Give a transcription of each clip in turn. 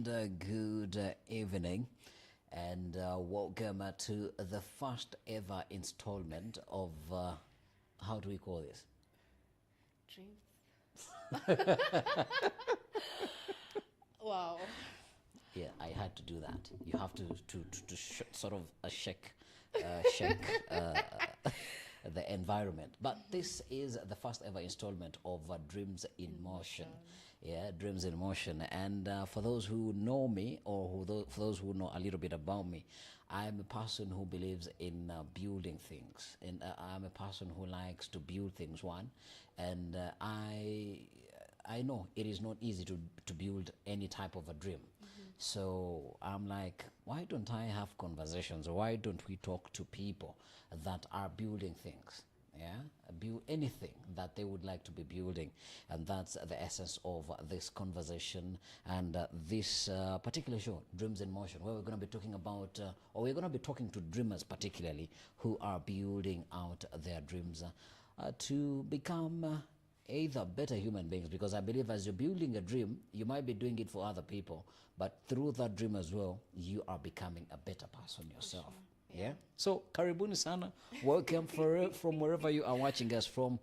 and good evening, and welcome to the first ever installment of how do we call this? Dreams. Wow. Yeah, I had to do that. You have to sort of shake the environment. But this is the first ever installment of Dreams in Motion. Yeah, Dreams in Motion. And for those who know me, or for those who know a little bit about me, I'm a person who believes in building things, and I'm a person who likes to build things. One, and I know it is not easy to build any type of a dream. So I'm like, why don't I have conversations? Or why don't we talk to people that are building things? Yeah, build anything that they would like to be building, and that's the essence of this conversation and this particular show, Dreams in Motion, where we're going to be talking about, or we're going to be talking to dreamers, particularly who are building out their dreams to become either better human beings, because I believe as you're building a dream, you might be doing it for other people, but through that dream as well, you are becoming a better person yourself. Yeah. So karibuni sana, welcome from wherever you are watching us from.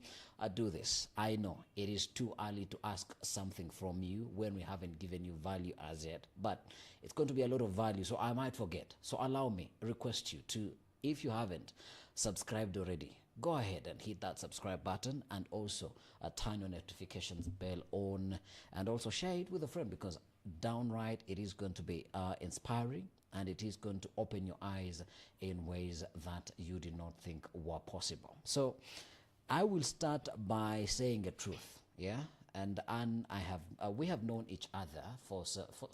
Do this. I know it is too early to ask something from you when we haven't given you value as yet, but it's going to be a lot of value, so I might forget. So allow me request you to, if you haven't subscribed already, go ahead and hit that subscribe button, and also turn your notifications bell on, and also share it with a friend, because downright it is going to be inspiring, and it is going to open your eyes in ways that you did not think were possible. So I will start by saying a truth, yeah? And Anne, we have known each other for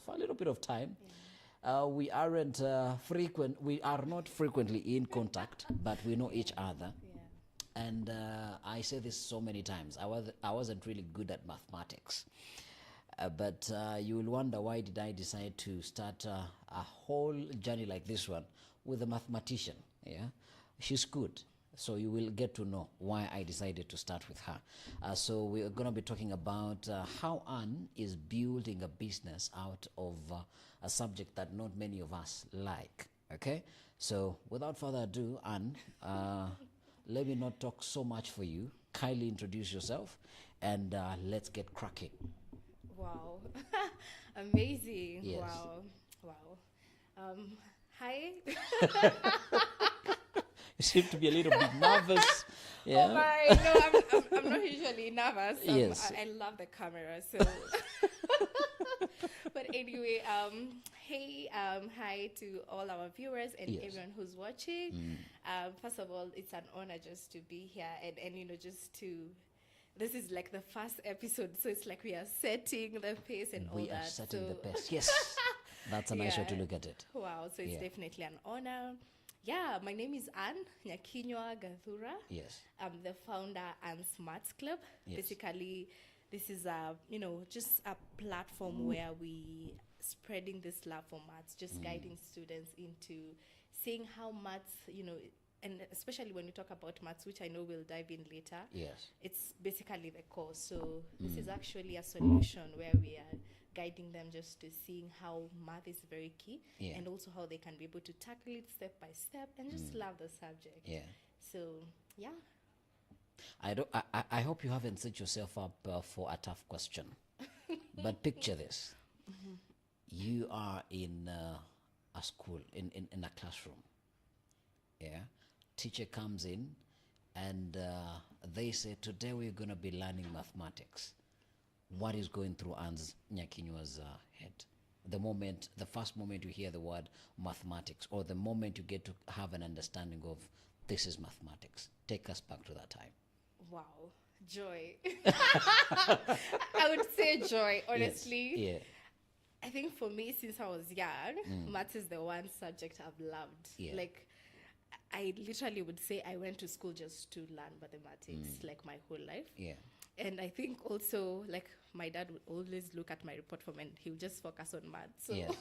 a little bit of time. We aren't we are not frequently in contact, but we know each other. And I say this so many times. I wasn't really good at mathematics. But you will wonder, why did I decide to start a whole journey like this one with a mathematician? Yeah, she's good. So you will get to know why I decided to start with her. So we're going to be talking about how Anne is building a business out of a subject that not many of us like. Okay, so without further ado, Anne, let me not talk so much for you. Kindly introduce yourself, and let's get cracking. Wow. Amazing. Yes. Wow. Hi. You seem to be a little bit nervous. Yeah. Oh my, no, I'm not usually nervous. Yes. I love the camera, so. But anyway, hey, hi to all our viewers and Yes. everyone who's watching. First of all, it's an honor just to be here, and just to. This is like the first episode, so it's like we are setting the pace and all We that. are setting so the pace. Yes. That's a nice way to Yeah. look at it. Wow, so it's Yeah. definitely an honor. Yeah, my name is Anne Nyakinywa Gathura. Yes. I'm the founder and Smarts Club. Yes. Basically, this is just a platform where we spreading this love for maths, just guiding students into seeing how maths, and especially when we talk about maths, which I know we'll dive in later. Yes. It's basically the core. So this is actually a solution where we are guiding them just to seeing how math is very key, Yeah. and also how they can be able to tackle it step by step and just love the subject. Yeah. So yeah. I hope you haven't set yourself up for a tough question. But picture this. You are in a school, in a classroom. Yeah. Teacher comes in, and they say, today we're going to be learning mathematics. What is going through Anne's Nyakinywa's head? The first moment you hear the word mathematics, or the moment you get to have an understanding of this is mathematics. Take us back to that time. Wow. Joy. I would say joy, honestly. Yes. Yeah. I think for me, since I was young, maths is the one subject I've loved. Yeah. Like, I literally would say I went to school just to learn mathematics, like my whole life. Yeah. And I think also, like, my dad would always look at my report form and he would just focus on maths. So, Yes.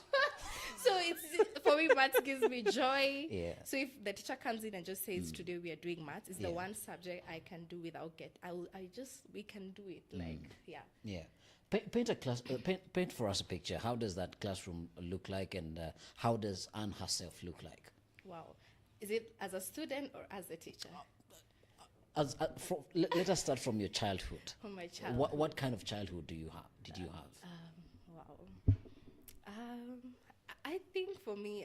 So it's for me, maths gives me joy. Yeah. So if the teacher comes in and just says, "Today we are doing maths," it's the Yeah. one subject I can do without we can do it. Like, yeah. Yeah. Paint a class. Paint for us a picture. How does that classroom look like, and how does Anne herself look like? Wow. Is it as a student or as a teacher? Let us start from your childhood. From my child. What kind of childhood do you have? Did you have? Wow. I think for me,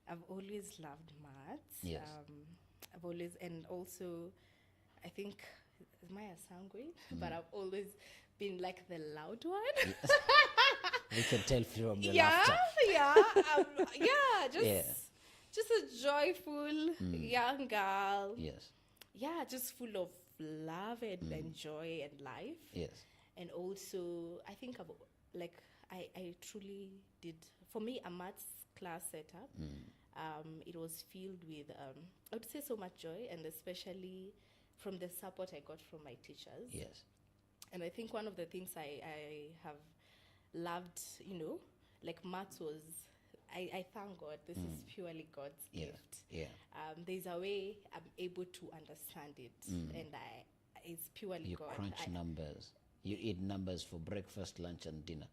I've always loved maths. Yes. I've always, and also, I think, am I a sound great? But I've always been like the loud one. We can tell from your yeah, laughter. yeah, just Yeah. just a joyful young girl. Yes. Yeah, just full of love and joy and life. Yes. And also, I think I truly did, for me, a maths class setup. It was filled with, I would say, so much joy, and especially from the support I got from my teachers. Yes. And I think one of the things I have loved, like maths was, I thank God, this is purely God's Yeah. gift. Yeah. There's a way I'm able to understand it, and it's purely You God. crunch numbers. You eat numbers for breakfast, lunch, and dinner.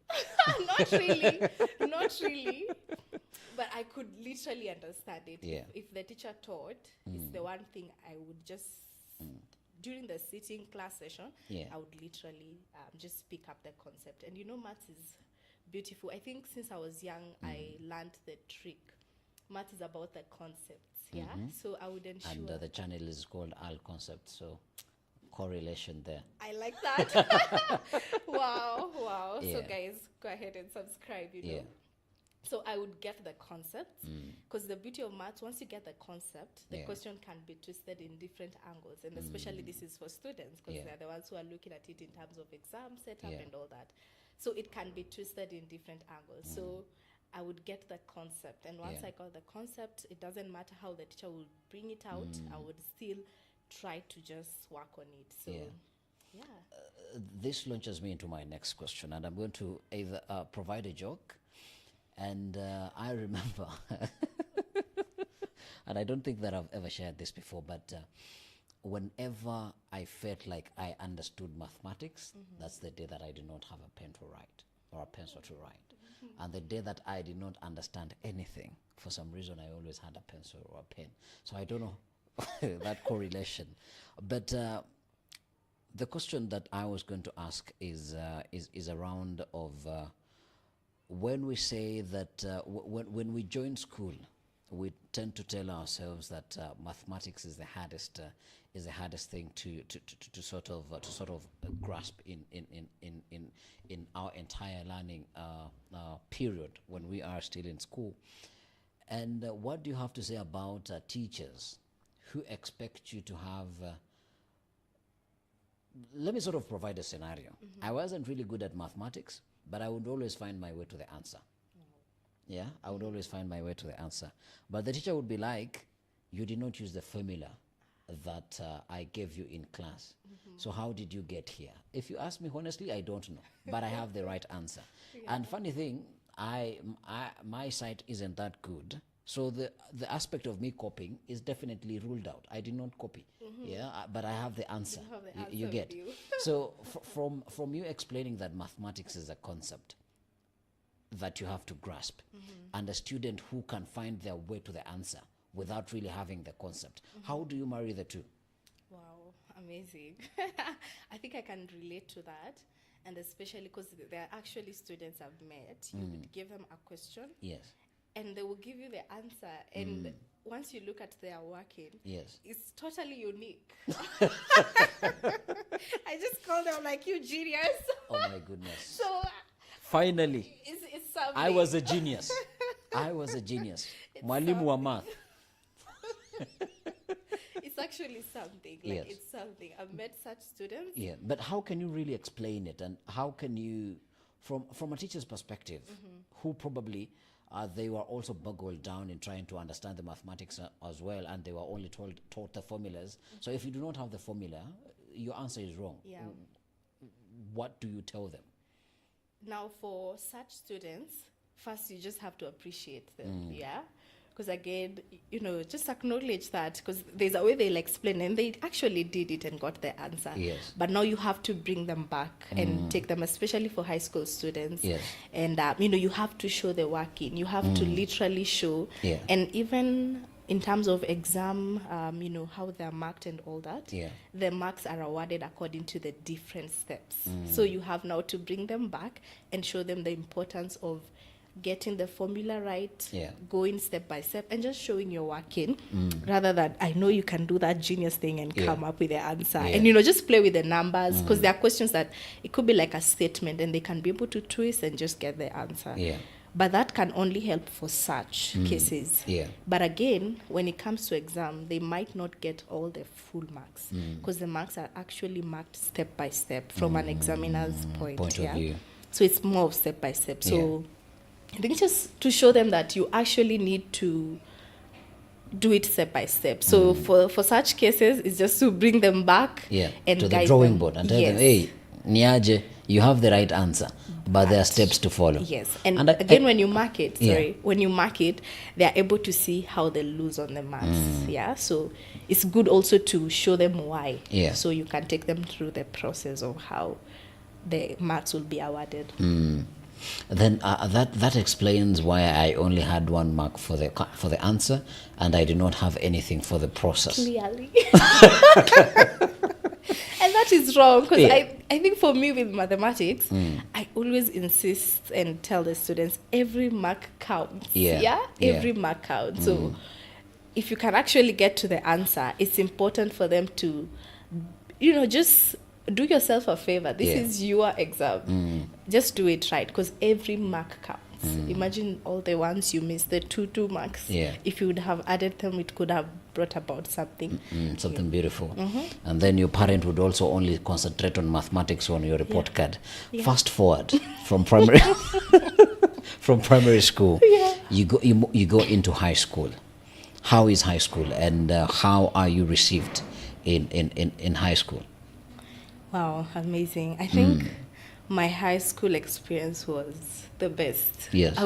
Not really, not really. But I could literally understand it. Yeah. If the teacher taught, it's the one thing I would just, during the sitting class session, Yeah. I would literally just pick up the concept. And maths is beautiful. I think since I was young, I learned the trick. Maths is about the concepts, yeah? So I would ensure. And the channel is called Al Concept, so correlation there. I like that. Wow. So Yeah. guys, go ahead and subscribe, Yeah. So I would get the concept, because the beauty of maths, once you get the concept, the Yeah. question can be twisted in different angles. And especially this is for students, because Yeah. they're the ones who are looking at it in terms of exam setup Yeah. and all that. So it can be twisted in different angles. So I would get the concept. And once Yeah. I got the concept, it doesn't matter how the teacher will bring it out, I would still try to just work on it. So, Yeah. yeah. This launches me into my next question, and I'm going to either provide a joke, and I remember, and I don't think that I've ever shared this before, but whenever I felt like I understood mathematics, that's the day that I did not have a pen to write or a pencil to write. And the day that I did not understand anything, for some reason, I always had a pencil or a pen. So I don't know that correlation. But the question that I was going to ask is around of when we say that when we join school, we tend to tell ourselves that mathematics is the hardest thing to sort of grasp in our entire learning period when we are still in school. And what do you have to say about teachers who expect you to have? Let me sort of provide a scenario. I wasn't really good at mathematics, but I would always find my way to the answer. Yeah, I would always find my way to the answer. But the teacher would be like, you did not use the formula that I gave you in class. So how did you get here? If you ask me honestly, I don't know, but I have the right answer. And funny thing, my sight isn't that good. So the aspect of me copying is definitely ruled out. I did not copy, but I have the answer. You have the You answer get. with you. So from you explaining that mathematics is a concept that you have to grasp, and a student who can find their way to the answer without really having the concept, how do you marry the two? Wow, amazing. I think I can relate to that. And especially because there are actually students I've met, you would give them a question Yes, and they will give you the answer. And once you look at their working, yes. it's totally unique. I just call them like, you genius. Oh my goodness. So Finally, it's something. I was a genius. I was a genius. Mwalimu wa math. It's actually something. Yes. It's something. I've met such students. Yeah, but how can you really explain it, and how can you, from a teacher's perspective, who probably they were also boggled down in trying to understand the mathematics as well, and they were only taught the formulas. So if you do not have the formula, your answer is wrong. Yeah. What do you tell them? Now, for such students, first you just have to appreciate them, yeah? Because again, just acknowledge that, because there's a way they'll explain, and they actually did it and got the answer. Yes. But now you have to bring them back and take them, especially for high school students. Yes. And, you have to show the working. You have to literally show. Yeah. And even in terms of exam, how they're marked and all that, Yeah. the marks are awarded according to the different steps. So you have now to bring them back and show them the importance of getting the formula right, Yeah. going step by step, and just showing your working, rather than, I know you can do that genius thing and Yeah. come up with the answer. Yeah. And, just play with the numbers, because there are questions that it could be like a statement, and they can be able to twist and just get the answer. Yeah. But that can only help for such cases. Yeah. But again, when it comes to exam, they might not get all the full marks, because the marks are actually marked step by step from an examiner's point Point of view. So it's more of step by step. So I think just to show them that you actually need to do it step by step. So for such cases, it's just to bring them back Yeah. and To the guide drawing them. board and tell Yes. them, hey, niaje, you have the right answer, but there are steps to follow. Yes, and, And again, when you mark it, Yeah. when you mark it, they are able to see how they lose on the marks. Yeah, so it's good also to show them why. Yeah. So you can take them through the process of how the marks will be awarded. Then that explains why I only had 1 mark for the answer, and I did not have anything for the process. Clearly. And that is wrong, because Yeah. I think for me with mathematics, I always insist and tell the students every mark counts. Yeah. Yeah? Yeah. Every mark counts. So if you can actually get to the answer, it's important for them to, just do yourself a favor. This Yeah. is your exam. Just do it right, because every mark counts. Imagine all the ones you missed, the 2 marks. Yeah. If you would have added them, it could have brought about something. Something beautiful. And then your parent would also only concentrate on mathematics on your report card. Fast forward from primary from primary school, you go into high school. How is high school, and how are you received in high school? Wow, amazing. I think my high school experience was the best. Yes.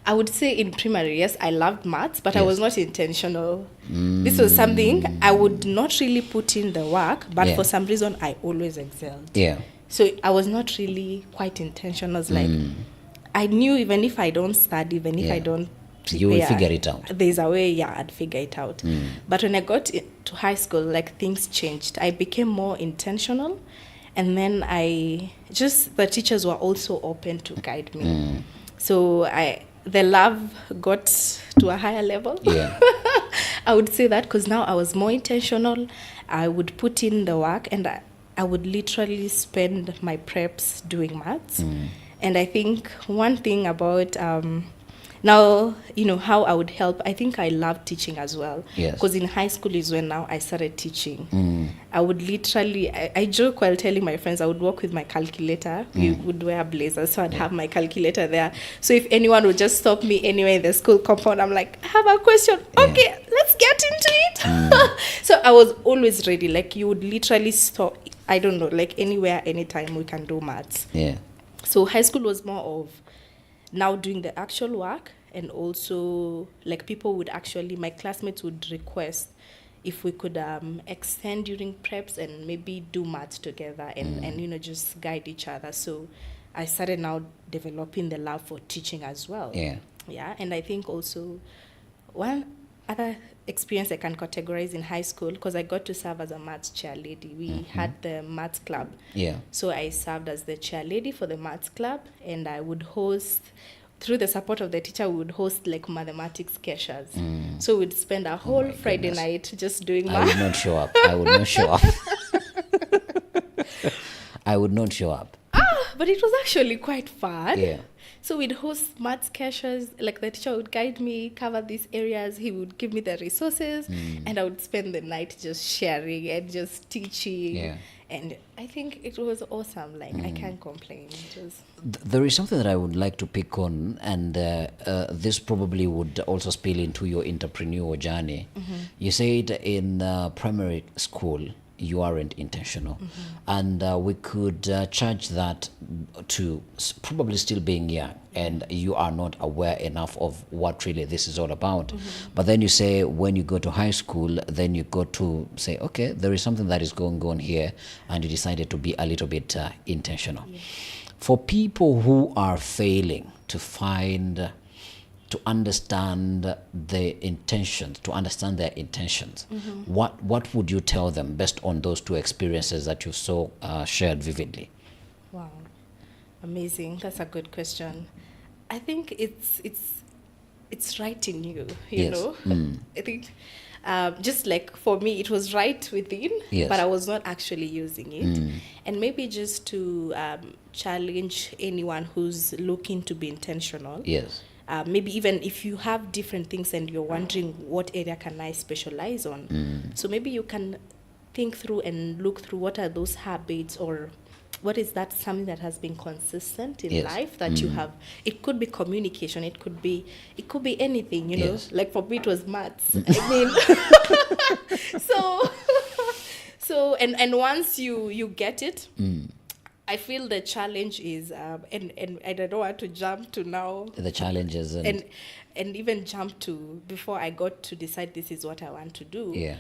I would say in primary, yes, I loved maths, but I Yes. was not intentional. This was something I would not really put in the work, but Yeah. for some reason I always excelled. Yeah. So I was not really quite intentional. It's like, I knew even if I don't study, even if Yeah. I don't You will prepare, figure it out. there's a way, I'd figure it out. But when I got to high school, like, things changed. I became more intentional, and then the teachers were also open to guide me. So the love got to a higher level. Yeah. I would say that, because now I was more intentional. I would put in the work, and I would literally spend my preps doing maths. And I think one thing about now, how I would help, I think I love teaching as well. Yes. Because in high school is when now I started teaching. I would literally, I joke while telling my friends, I would walk with my calculator. We would wear blazers, so I'd have my calculator there. So if anyone would just stop me anywhere in the school compound, I'm like, I have a question. Okay, let's get into it. So I was always ready. Like, you would literally stop, I don't know, like, anywhere, anytime we can do maths. Yeah. So high school was more of now doing the actual work, and also, like, my classmates would request if we could extend during preps and maybe do maths together and just guide each other. So I started now developing the love for teaching as well. Yeah. Yeah, and I think also one other experience I can categorize in high school, because I got to serve as a maths chair lady. We had the maths club. Yeah. So I served as the chair lady for the maths club, and I would host, through the support of the teacher, we would host like mathematics kesha's. So we'd spend a whole Friday night just doing I would math. not show up. I would not show up. I would not show up. But it was actually quite fun. Yeah. So we'd host maths kesha's, like, the teacher would guide me, cover these areas, he would give me the resources, and I would spend the night just sharing and just teaching. Yeah. And I think it was awesome. Like, I can't complain. It was There is something that I would like to pick on, and this probably would also spill into your entrepreneurial journey. You said in primary school, you aren't intentional. And we could charge that to probably still being young and you are not aware enough of what really this is all about. But then you say when you go to high school, then you go to say, okay, there is something that is going on here, and you decided to be a little bit intentional. For people who are failing to find, to understand the intentions, to understand their intentions, what would you tell them based on those two experiences that you so shared vividly? Wow, amazing. That's a good question. I think it's right in you. You Yes. know, I think just like for me, it was right within, Yes. but I was not actually using it. And maybe just to challenge anyone who's looking to be intentional. Yes. Maybe even if you have different things and you're wondering what area can I specialize on, so maybe you can think through and look through what are those habits, or what is that something that has been consistent in Yes. life that you have. It could be communication, it could be anything, you know. Yes. Like for me it was maths. I mean, so and once you get it, I feel the challenge is and I don't want to jump to now The challenges and and even jump to before I got to decide this is what I want to do. yeah.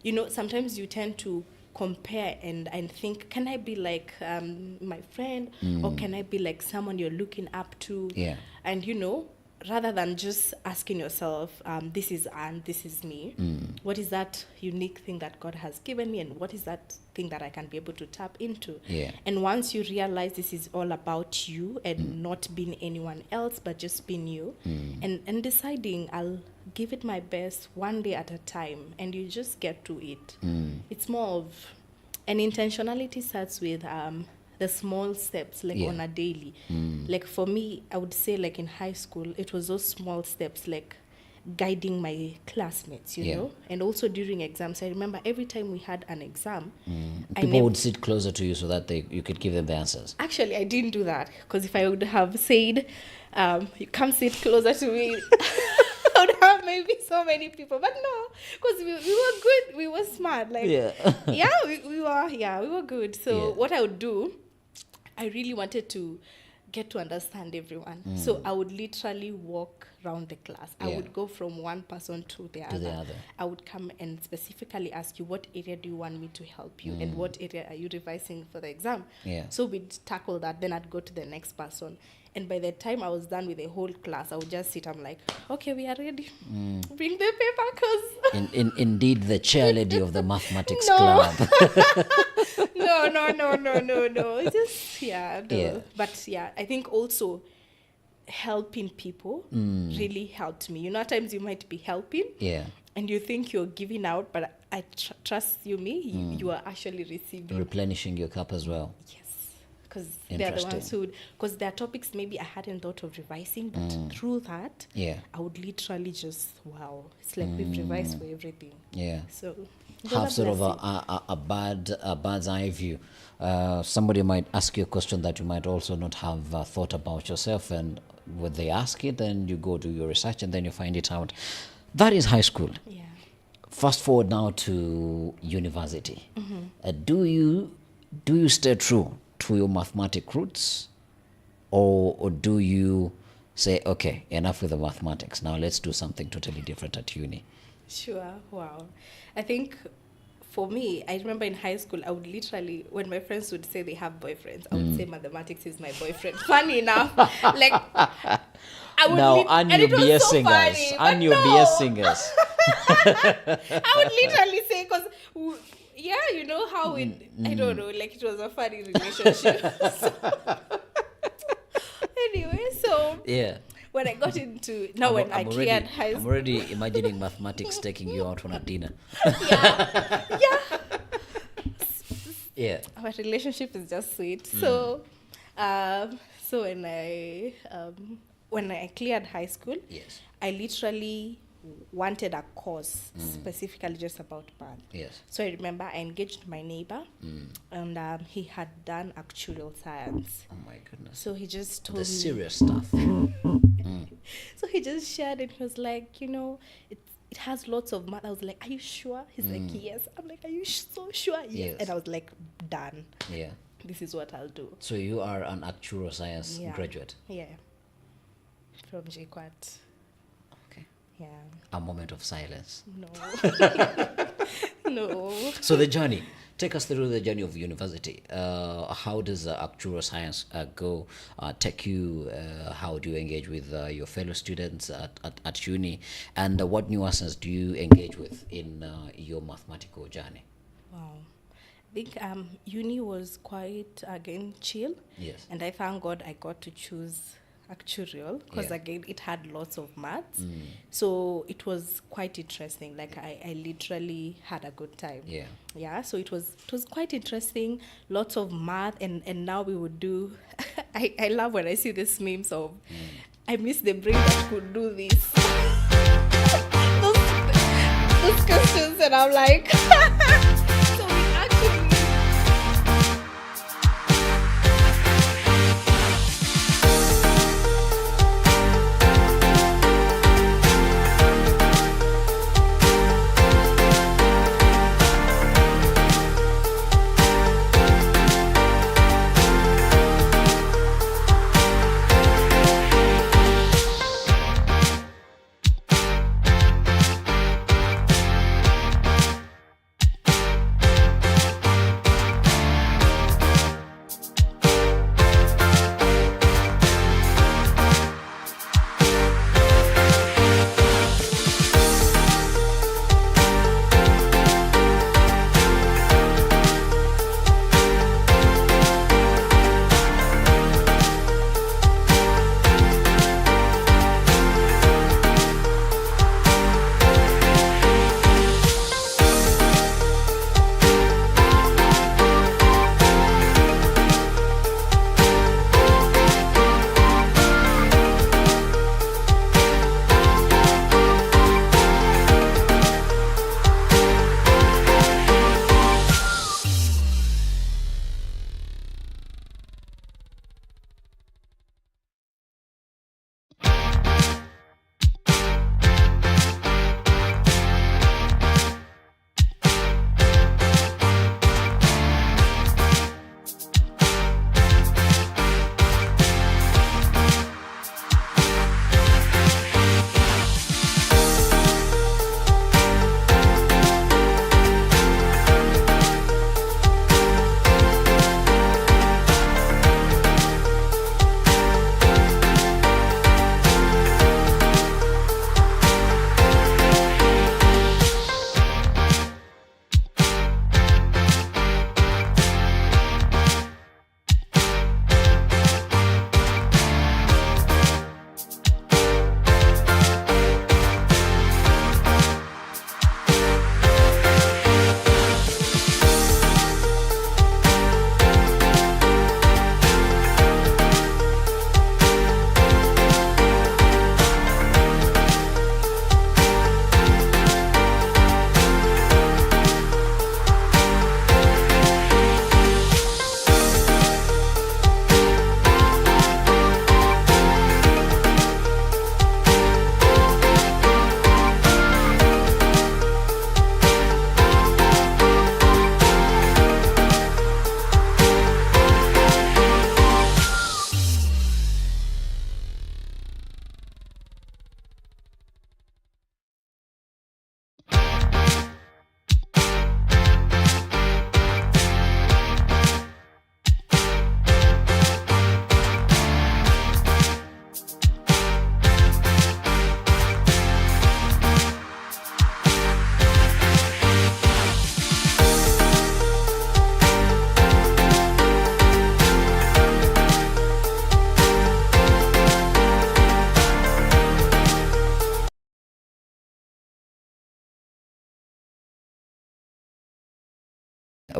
You know, sometimes you tend to compare and think, can I be like my friend, or can I be like someone you're looking up to? Yeah. And you know, rather than just asking yourself, this is Anne, this is me, what is that unique thing that God has given me, and what is that thing that I can be able to tap into? Yeah. And once you realize this is all about you and not being anyone else, but just being you, and deciding I'll give it my best one day at a time, and you just get to it. It's more of, and intentionality starts with the small steps, like Yeah. on a daily. Like for me, I would say like in high school, it was those small steps, like guiding my classmates, you Yeah. know, and also during exams. I remember every time we had an exam, I People nev- would sit closer to you so that you could give them the answers. Actually, I didn't do that, because if I would have said, you come sit closer to me, I would have maybe so many people. But no, because we were good, we were smart. Like, Yeah. we were good. So Yeah. what I would do, I really wanted to get to understand everyone. So I would literally walk around the class. I Yeah. would go from one person to the To other. the other. I would come and specifically ask you, what area do you want me to help you, and what area are you revising for the exam? Yeah. So we'd tackle that. Then I'd go to the next person. And by the time I was done with the whole class, I would just sit. I'm like, okay, we are ready. Bring the paper, because Indeed, the chairlady of the mathematics No. club. no. It's just, no. Yeah. But yeah, I think also helping people really helped me. You know, at times you might be helping Yeah. and you think you're giving out, but I trust you are actually receiving. Replenishing your cup as well. Yes, because they're the ones Interesting. who, because there are topics maybe I hadn't thought of revising, but through that, Yeah. I would literally just, wow, it's like we've revised for everything. Yeah. So it was Have a sort of blessing. a bird's eye view. Somebody might ask you a question that you might also not have thought about yourself, and when they ask it, then you go do your research and then you find it out. That is high school. Yeah. Fast forward now to university. Do you stay true to your mathematic roots, or do you say, okay, enough with the mathematics, now let's do something totally different at uni? Sure. Wow. I think for me, I remember in high school, I would literally, when my friends would say they have boyfriends, I would say mathematics is my boyfriend. Funny enough, like I would. Now, and and you're it was so BSing us. funny, And but you're no. BSing us. I would literally say, because yeah, you know how it. I don't know, like it was a funny relationship. Anyway, so Yeah. when I got into when I cleared high I'm school, already imagining mathematics taking you out on a dinner. Yeah. our relationship is just sweet. So, so when I cleared high school, Yes. I literally wanted a course specifically just about math. Yes. So I remember I engaged my neighbor, and he had done actuarial science. Oh my goodness. So he just told The me. serious stuff. So he just shared it. He was like, you know, it has lots of math. I was like, are you sure? He's like, yes. I'm like, are you so sure? Yes. Yes. And I was like, done. Yeah. This is what I'll do. So you are an actuarial science Yeah. graduate. Yeah. From JKUAT. Okay. Yeah. A moment of silence. No. No. So the journey. Take us through the journey of university. How does actuarial science go? Take you? How do you engage with your fellow students at uni? And what nuances do you engage with in your mathematical journey? Wow. I think uni was quite, again, chill. Yes. And I thank God I got to choose actuarial because, Yeah. again, it had lots of maths. So it was quite interesting. Like, I literally had a good time. Yeah. Yeah, so it was quite interesting, lots of math, and now we would do, I love when I see these memes of, I miss the brain that could do this. those questions, and I'm like, so we actually,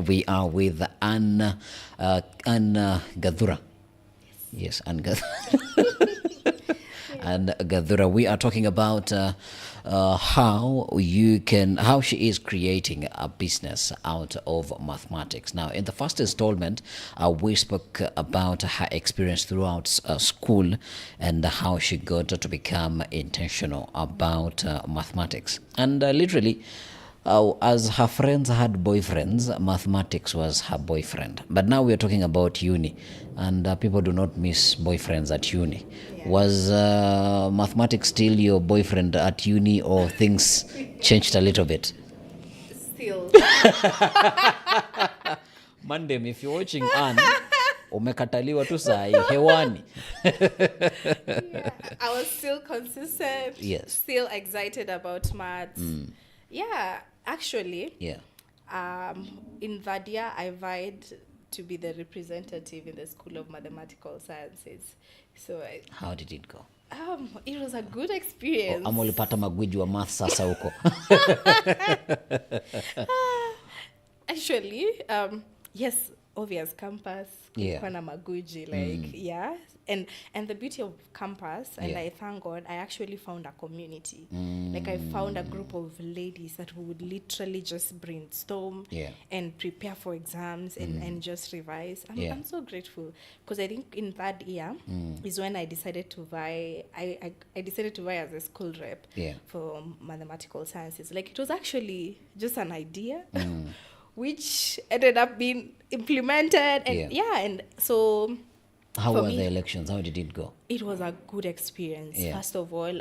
We are with Anne Gadhura. Yes, Anne Gadhura. and Gadura. We are talking about how she is creating a business out of mathematics. Now, in the first installment, we spoke about her experience throughout school and how she got to become intentional about mathematics. And literally, as her friends had boyfriends, mathematics was her boyfriend. But now we are talking about uni, and people do not miss boyfriends at uni. Yeah. Was mathematics still your boyfriend at uni, or things changed a little bit? Still. Mandem, if you're watching Anne, umekataliwa tu sahi hewani. Yeah, I was still consistent. Yes. Still excited about maths. Yeah, actually. Yeah. In that year, I vied to be the representative in the School of Mathematical Sciences. So How did it go? it was a good experience. Ama ulipata magwiji wa math sasa huko? Actually, yes, obvious campus. Yeah. Kulikuwa na maguji, like yeah. And the beauty of campus, and Yeah. I thank God, I actually found a community. Like I found a group of ladies that would literally just brainstorm Yeah. and prepare for exams and just revise. Yeah. I'm so grateful, because I think in that year is when I decided to vie. I decided to vie as a school rep Yeah. for mathematical sciences. Like it was actually just an idea. Which ended up being implemented, and and so How for were me, the elections? How did it go? it was a good experience. Yeah. First of all,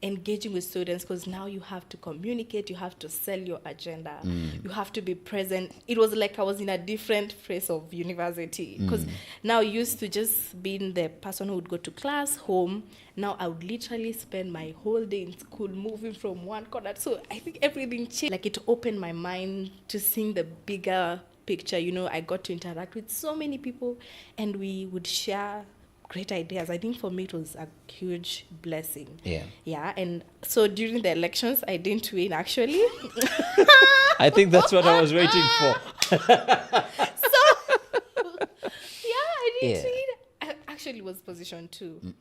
engaging with students, because now you have to communicate, you have to sell your agenda, you have to be present. It was like I was in a different phase of university, because now I used to just being the person who would go to class, home. Now I would literally spend my whole day in school, moving from one corner. So I think everything changed. Like it opened my mind to seeing the bigger picture. You know, I got to interact with so many people, and we would share great ideas. I think for me it was a huge blessing. Yeah. Yeah, and so during the elections, I didn't win actually. I think that's what I was waiting for. Yeah, I didn't Yeah. win. I actually was position 2.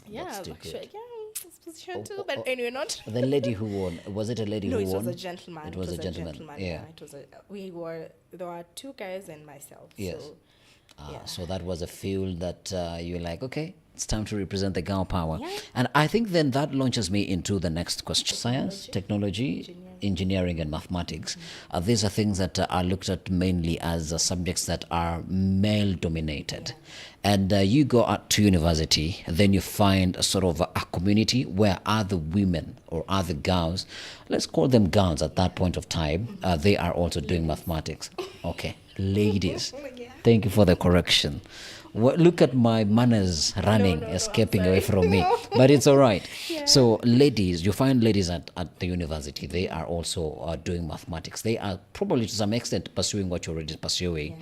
Yeah, That's still actually, good. yeah, it's position 2. But anyway, not. The lady who won, was it a lady No, who it won? was a gentleman. It was a gentleman. Yeah. It was there were 2 guys and myself. Yes. So, yeah. So that was a field that you're like, okay, it's time to represent the girl power. Yeah. And I think then that launches me into the next question. Science, technology, engineering, and mathematics. These are things that are looked at mainly as subjects that are male dominated. And you go out to university, then you find a sort of a community where other women or other girls, let's call them girls at that point of time, they are also doing mathematics. Okay, ladies. Thank you for the correction. Look at my manners running, escaping away from me. But it's all right. So ladies, you find ladies at the university, they are also doing mathematics. They are probably to some extent pursuing what you're already pursuing.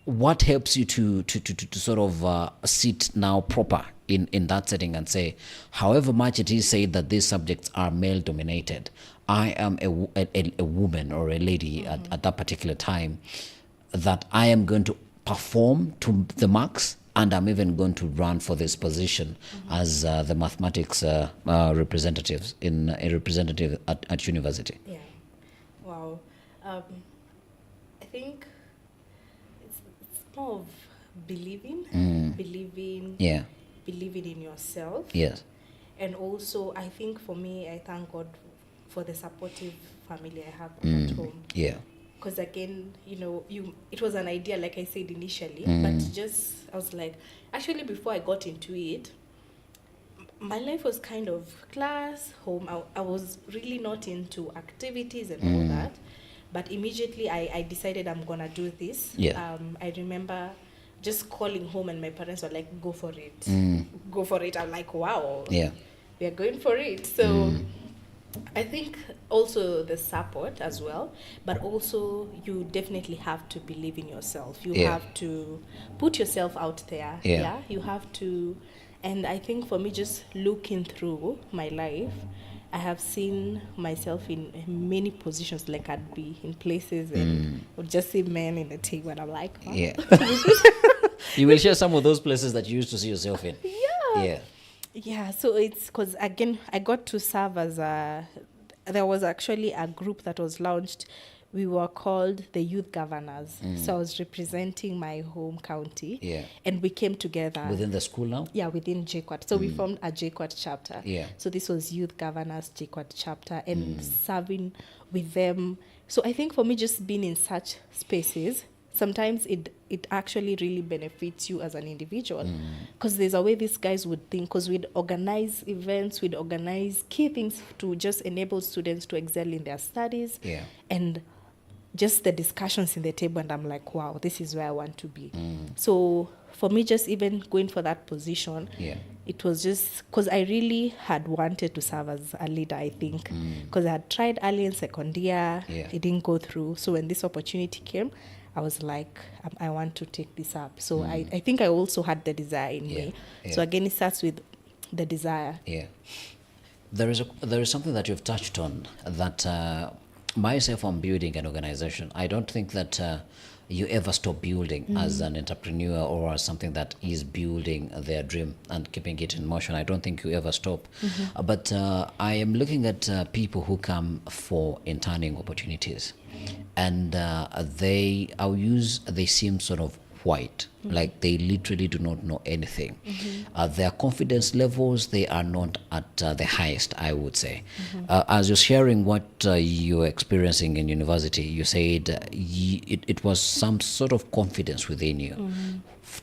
What helps you to sort of sit now proper in that setting and say, however much it is said that these subjects are male dominated, I am a woman or a lady at that particular time, that I am going to perform to the max, and I'm even going to run for this position as the mathematics representative at university. Yeah. Wow. I think it's more of believing, Yeah. believing in yourself. Yes. And also, I think for me, I thank God for the supportive family I have at home. Yeah. Because again, it was an idea, like I said initially, but I was like, actually, before I got into it, my life was kind of class, home. I was really not into activities and all that. But immediately I decided I'm going to do this. Yeah. I remember just calling home, and my parents were like, go for it. Go for it. I'm like, wow. Yeah. We are going for it. So I think also the support as well, but also you definitely have to believe in yourself. You have to put yourself out there. Yeah. You have to, and I think for me, just looking through my life, I have seen myself in many positions. Like I'd be in places and would just see men in the table, and I'm like, wow. Yeah. You will share some of those places that you used to see yourself in. Yeah. Yeah, so it's because again, I got to serve as there was actually a group that was launched. We were called the Youth Governors. So I was representing my home county. Yeah. And we came together. Within the school now? Yeah, within JKUAT. So we formed a JKUAT chapter. Yeah. So this was Youth Governors JKUAT chapter and serving with them. So I think for me, just being in such spaces, sometimes it actually really benefits you as an individual, because there's a way these guys would think, because we'd organize events, we'd organize key things to just enable students to excel in their studies. Yeah. And just the discussions in the table, and I'm like, wow, this is where I want to be. So for me, just even going for that position, Yeah. it was just because I really had wanted to serve as a leader, I think, because I had tried early in second year, Yeah. it didn't go through. So when this opportunity came, I was like, I want to take this up. So I think I also had the desire in me. Yeah. So again, it starts with the desire. Yeah. There is something that you've touched on that myself, I'm building an organization. I don't think that you ever stop building as an entrepreneur or as something that is building their dream and keeping it in motion. I don't think you ever stop. But I am looking at people who come for interning opportunities, and they seem sort of white, like they literally do not know anything. Their confidence levels, they are not at the highest, I would say. As you're sharing what you're experiencing in university, you said it was some sort of confidence within you.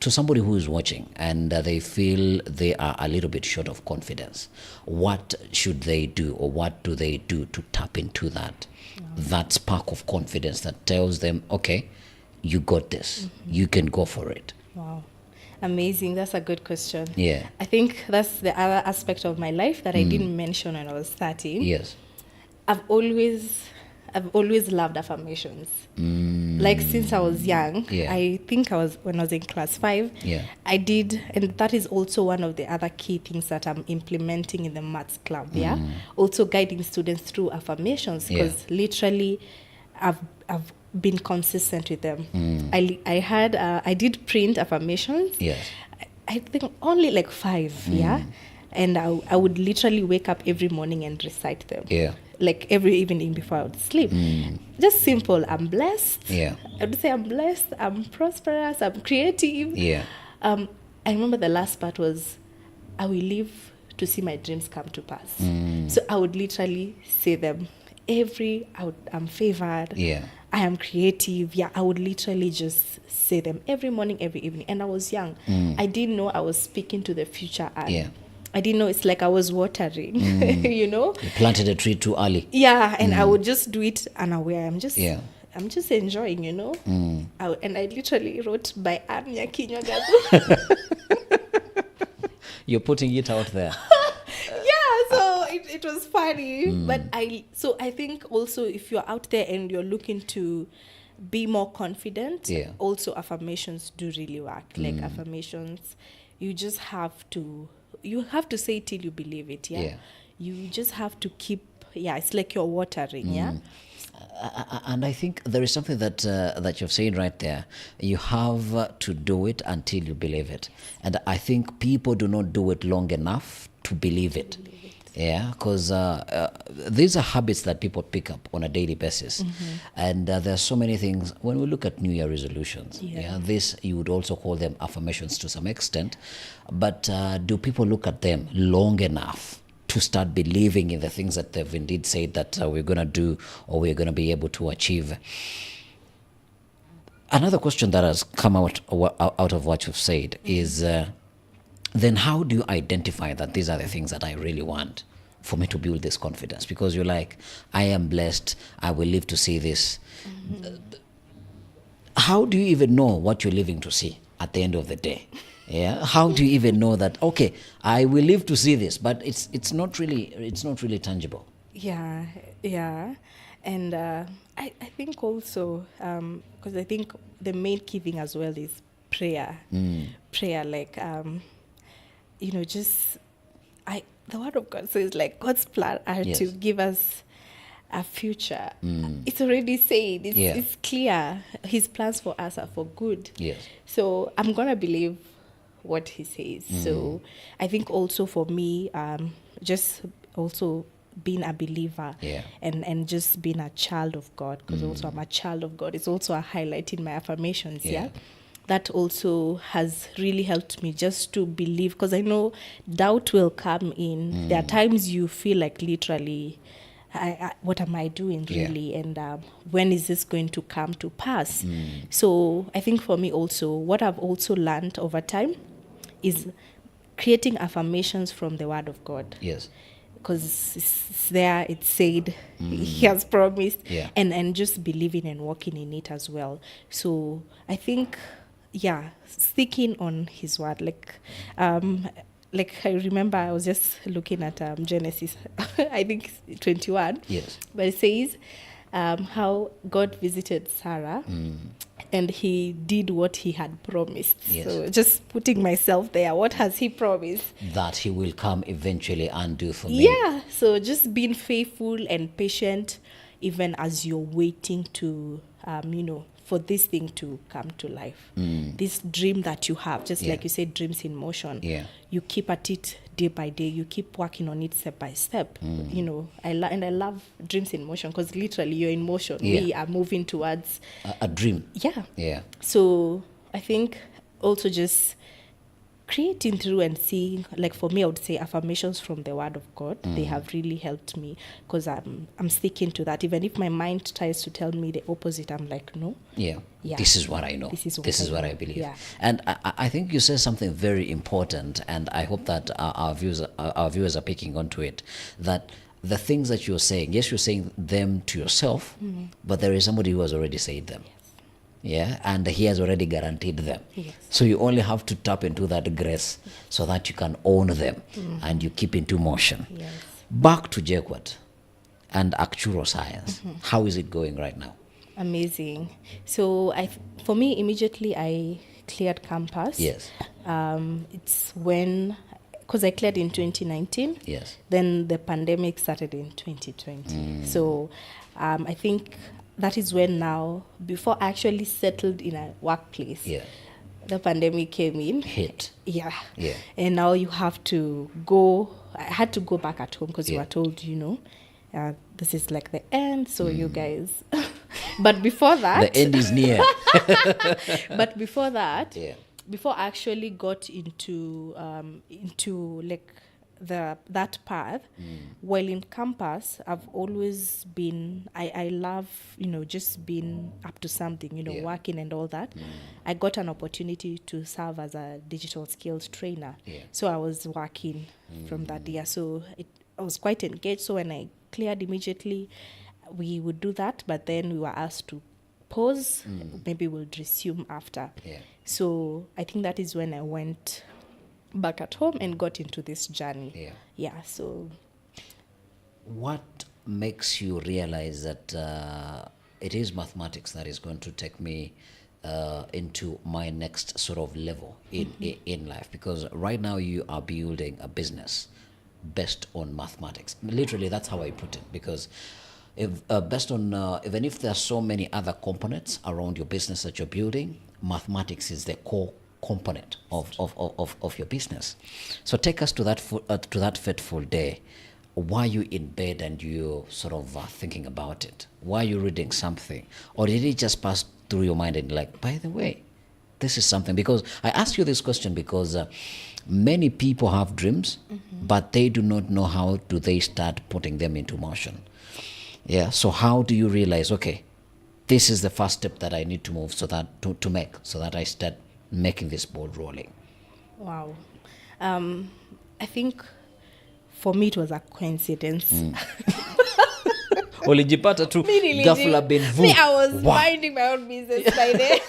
To somebody who is watching and they feel they are a little bit short of confidence, what should they do, or what do they do to tap into that spark of confidence that tells them, okay, you got this, you can go for it? Wow. Amazing. That's a good question. Yeah. I think that's the other aspect of my life that I didn't mention when I was 13. Yes. I've always loved affirmations. Like since I was young, Yeah. I think when I was in class 5, Yeah. I did, and that is also one of the other key things that I'm implementing in the maths club. Yeah, also guiding students through affirmations, because literally, I've been consistent with them. I did print affirmations. Yes. I think only like 5. Yeah, and I would literally wake up every morning and recite them. Yeah. Like every evening before I would sleep. Just simple. I'm blessed. Yeah. I would say I'm blessed, I'm prosperous, I'm creative. Yeah. I remember the last part was, I will live to see my dreams come to pass. So I would literally say them I'm favored. Yeah. I am creative. Yeah, I would literally just say them every morning, every evening. And I was young. I didn't know I was speaking to the future. Yeah. I didn't know. It's like I was watering, you know? You planted a tree too early. Yeah, and I would just do it unaware. I'm just enjoying, you know? And I literally wrote by Anya Kinyagazu. You're putting it out there. Yeah, so it was funny. But I think also if you're out there and you're looking to be more confident, also affirmations do really work. Like affirmations, you just have to say it till you believe it. Yeah. You just have to keep, it's like you're watering. Yeah. And I think there is something that you've said right there. You have to do it until you believe it. And I think people do not do it long enough to believe it. Yeah, because these are habits that people pick up on a daily basis. And there are so many things. When we look at New Year resolutions, this, you would also call them affirmations to some extent. But do people look at them long enough to start believing in the things that they've indeed said that we're going to do or we're going to be able to achieve? Another question that has come out of what you've said is, then how do you identify that these are the things that I really want for me to build this confidence? Because you're like, I am blessed, I will live to see this. How do you even know what you're living to see at the end of the day? Yeah, how do you even know that, okay, I will live to see this, but it's not really tangible? Yeah. And I think also, because I think the main key thing as well is prayer. Prayer, like, the word of God says, like, God's plan are to give us our future. It's already said. Yeah. It's clear. His plans for us are for good. Yes. So I'm gonna believe what he says. So I think also for me, just also being a believer Yeah. and just being a child of God, because also I'm a child of God. It's also a highlight in my affirmations. Yeah. Yeah. That also has really helped me just to believe, because I know doubt will come in. There are times you feel like literally, what am I doing Yeah. really? And when is this going to come to pass? So I think for me also, what I've also learned over time is creating affirmations from the Word of God, Yes. because it's there, it's said, He has promised, Yeah. and just believing and walking in it as well. So I think, yeah, sticking on His word, like I remember I was just looking at Genesis, I think 21, Yes. but it says how God visited Sarah. And he did what he had promised. Yes. So just putting myself there, what has he promised? That he will come eventually and do for me. Yeah. So just being faithful and patient, even as you're waiting to, for this thing to come to life. This dream that you have, just Yeah. like you said, dreams in motion. Yeah. You keep at it day by day. You keep working on it step by step. I love dreams in motion, because literally you're in motion. Yeah. We are moving towards. A dream. Yeah. Yeah. So I think also just creating through and seeing, like for me, I would say affirmations from the Word of God. They have really helped me, because I'm sticking to that. Even if my mind tries to tell me the opposite, I'm like, no. Yeah. Yeah. This is what I know. This is what I I know. believe. Yeah. And I think you said something very important, and I hope that our viewers are picking onto it. That the things that you're saying, yes, you're saying them to yourself, but there is somebody who has already said them. Yeah, and he has already guaranteed them. Yes. So you only have to tap into that grace so that you can own them and you keep into motion. Yes. Back to JKUAT and actual science. How is it going right now? Amazing. So for me, immediately I cleared campus. Yes. It's when, because I cleared in 2019. Yes. Then the pandemic started in 2020. So I think that is when now, before I actually settled in a workplace, Yeah. the pandemic came in. Hit. Yeah. Yeah. And now you have to go. I had to go back at home, because you Yeah. were told, this is like the end. So you guys. But before that. The end is near. But before that. Yeah. Before I actually got into like that path, while in campus, I've always been, I love, just being up to something, Yeah. working and all that. I got an opportunity to serve as a digital skills trainer. Yeah. So I was working from that year. So I was quite engaged. So when I cleared immediately, we would do that. But then we were asked to pause. Maybe we'll resume after. Yeah. So I think that is when I went back at home and got into this journey. Yeah. Yeah, so What makes you realize that it is mathematics that is going to take me into my next sort of level in life? Because right now you are building a business based on mathematics. Literally, that's how I put it. Because if based on even if there are so many other components around your business that you're building, mathematics is the core component of your business. So take us to that fateful day. Why you in bed and you sort of thinking about it? Why are you reading something? Or did it just pass through your mind and like, by the way, this is something? Because I ask you this question because many people have dreams, but they do not know how do they start putting them into motion. Yeah, so how do you realize, okay, this is the first step that I need to move so that to make, so that I start making this ball rolling? wow. I think for me it was a coincidence. Ulijipata tu ghafla bin vu. Me, I was Wow. minding my own business by then.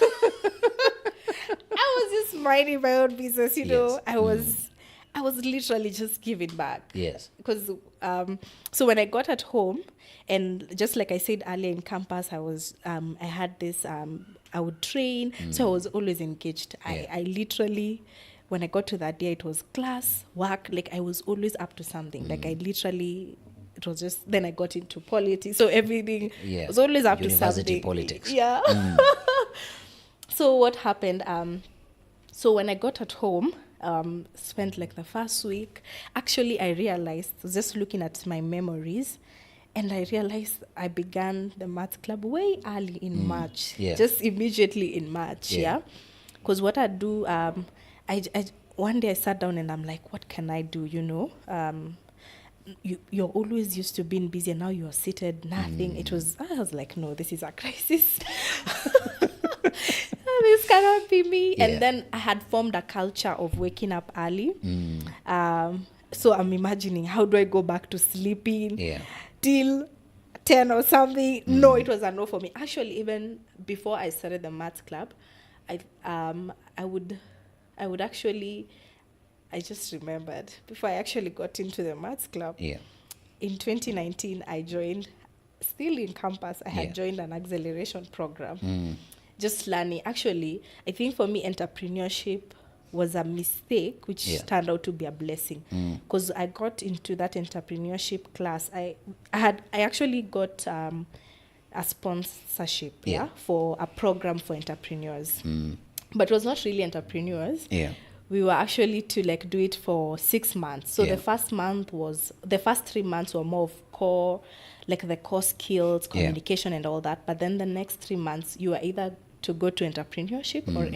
I was just minding my own business, Yes. I was literally just giving back. Yes. Because so when I got at home, and just like I said earlier in campus, I had this I would train, so I was always engaged. Yeah. I literally, when I got to that day, it was class, work, like I was always up to something. Like I literally, it was just, then I got into politics. So everything was always up to University something. politics. Yeah. So what happened? So when I got at home, spent like the first week, actually I realized, just looking at my memories, and I realized I began the math club way early in March, just immediately in March, because what I do, I one day I sat down and I'm like, what can I do, you know? You're always used to being busy, and now you're seated, nothing. I was like, no, this is a crisis. This cannot be me. And then I had formed a culture of waking up early. So I'm imagining, how do I go back to sleeping till 10 or something? No, it was a no for me. Actually, even before I started the maths club, I would actually, I just remembered, before I actually got into the maths club, in 2019, I joined, still in campus, I had joined an acceleration program, just learning. Actually, I think for me, entrepreneurship was a mistake, which turned out to be a blessing, because I got into that entrepreneurship class. I actually got a sponsorship for a program for entrepreneurs, but it was not really entrepreneurs. We were actually to like do it for 6 months. So the first 3 months were more of core, like the core skills, communication and all that. But then the next 3 months, you were either to go to entrepreneurship or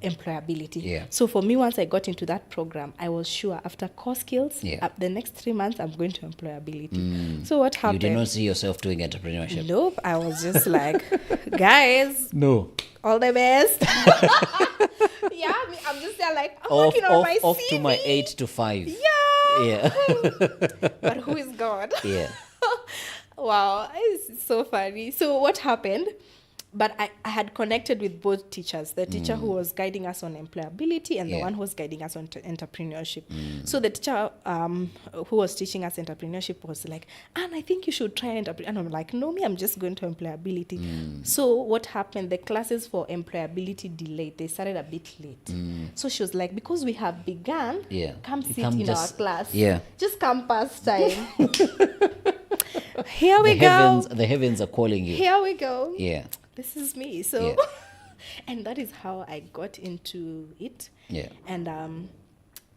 employability. So for me, once I got into that program, I was sure after core skills, the next 3 months, I'm going to employability. So what happened? You did not see yourself doing entrepreneurship? Nope. I was just like, guys, no, all the best. I'm just there like, I'm working on my off CV. to my 8 to 5. Yeah. But who is God? Wow, it's so funny. So what happened? But I had connected with both teachers, the teacher who was guiding us on employability and the one who was guiding us on entrepreneurship. So the teacher who was teaching us entrepreneurship was like, Anne, I think you should try entrepreneurship. And I'm like, no, I'm just going to employability. So what happened? The classes for employability delayed. They started a bit late. So she was like, because we have begun, come sit in our class. Just come past time. Here we go. The heavens are calling you. Here we go. This is me. So, and that is how I got into it. And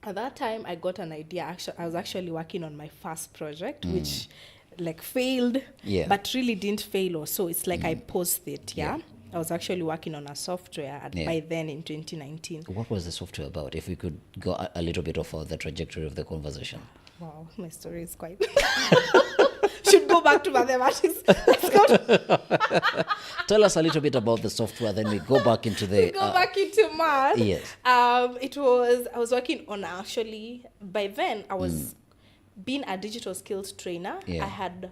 at that time, I got an idea. Actually, I was actually working on my first project, which like failed, but really didn't fail. Or so it's like I paused it. I was actually working on a software by then in 2019. What was the software about? If we could go a little bit off of the trajectory of the conversation. Wow, my story is quite... Should go back to mathematics. Let's go. Tell us a little bit about the software, then we go back into the... back into math. Yes. I was working on actually, by then I was being a digital skills trainer. I had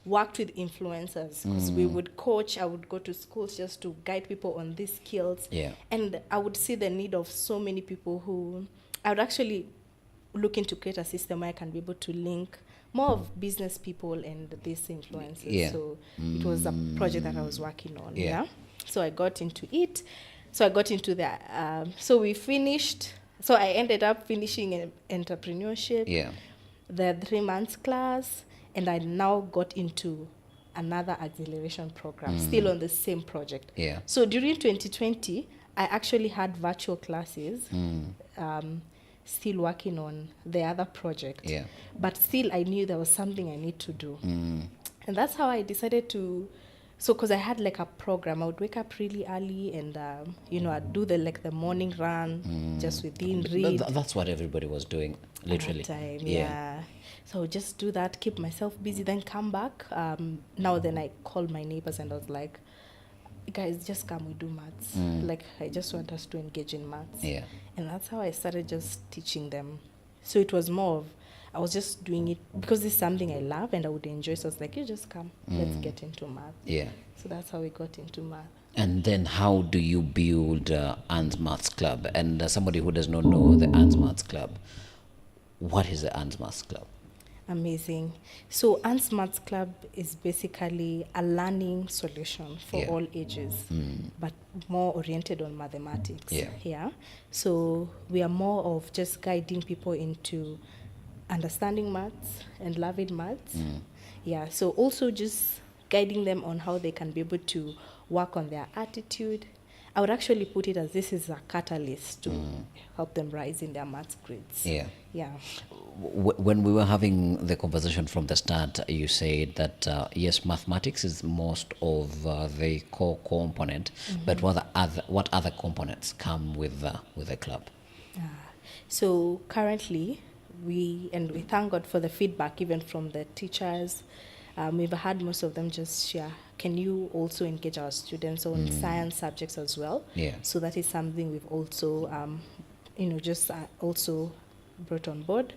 worked with influencers because we would coach. I would go to schools just to guide people on these skills. And I would see the need of so many people who I would actually looking to create a system where I can be able to link more of business people and these influencers. So it was a project that I was working on. So I got into it. So I got into the, so we finished, so I ended up finishing entrepreneurship, the 3 months class, and I now got into another acceleration program, still on the same project. So during 2020, I actually had virtual classes, still working on the other project. But still, I knew there was something I need to do. And that's how I decided to, so because I had like a program, I would wake up really early and, I'd do the morning run just within read. That's what everybody was doing, literally. At that time, So I would just do that, keep myself busy, then come back. Now then I called my neighbors and I was like, guys, just come, we do maths. Like, I just want us to engage in maths. And that's how I started just teaching them. So it was more of, I was just doing it because it's something I love and I would enjoy. So I was like, you just come, let's get into math. So that's how we got into math. And then how do you build Anne's Maths Club? And somebody who does not know the Anne's Maths Club, what is the Anne's Maths Club? Amazing. So Anne's Maths Club is basically a learning solution for all ages, but more oriented on mathematics. So we are more of just guiding people into understanding maths and loving maths. Yeah, so also just guiding them on how they can be able to work on their attitude. I would actually put it as this is a catalyst to help them rise in their maths grades. Yeah. Yeah. When we were having the conversation from the start, you said that yes, mathematics is most of the core component, but what other components come with the club? So currently, we thank God for the feedback even from the teachers. We've had most of them just share, can you also engage our students on science subjects as well? Yeah. So that is something we've also, just also brought on board.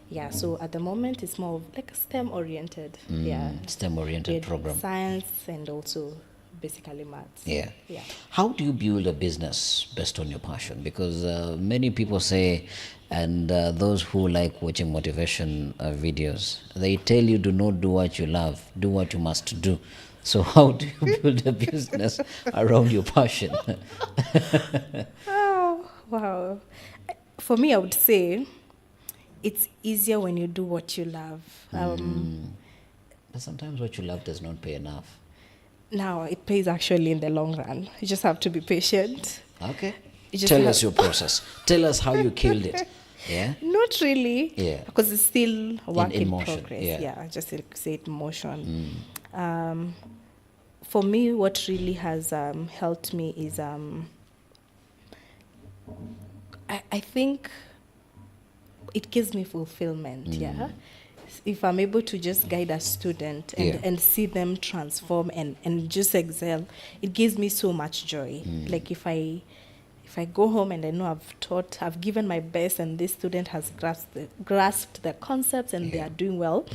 Yeah, so at the moment it's more of like a STEM oriented. Yeah. STEM oriented program. Science and also basically maths. Yeah. Yeah. How do you build a business based on your passion? Because many people say, and those who like watching motivation videos, they tell you do not do what you love, do what you must do. So how do you build a business around your passion? Oh, wow. For me, I would say it's easier when you do what you love. But sometimes what you love does not pay enough. Now, it pays actually in the long run. You just have to be patient. Okay. You just Tell have- us your process. Tell us how you killed it. Yeah. Not really. Yeah. Because it's still a work in in, motion, progress. yeah. I just say it in motion. For me, what really has helped me is I think it gives me fulfillment. Yeah. If I'm able to just guide a student and, Yeah. and see them transform and just excel, it gives me so much joy. Like if I go home and I know I've given my best, and this student has grasped the concepts and they are doing well,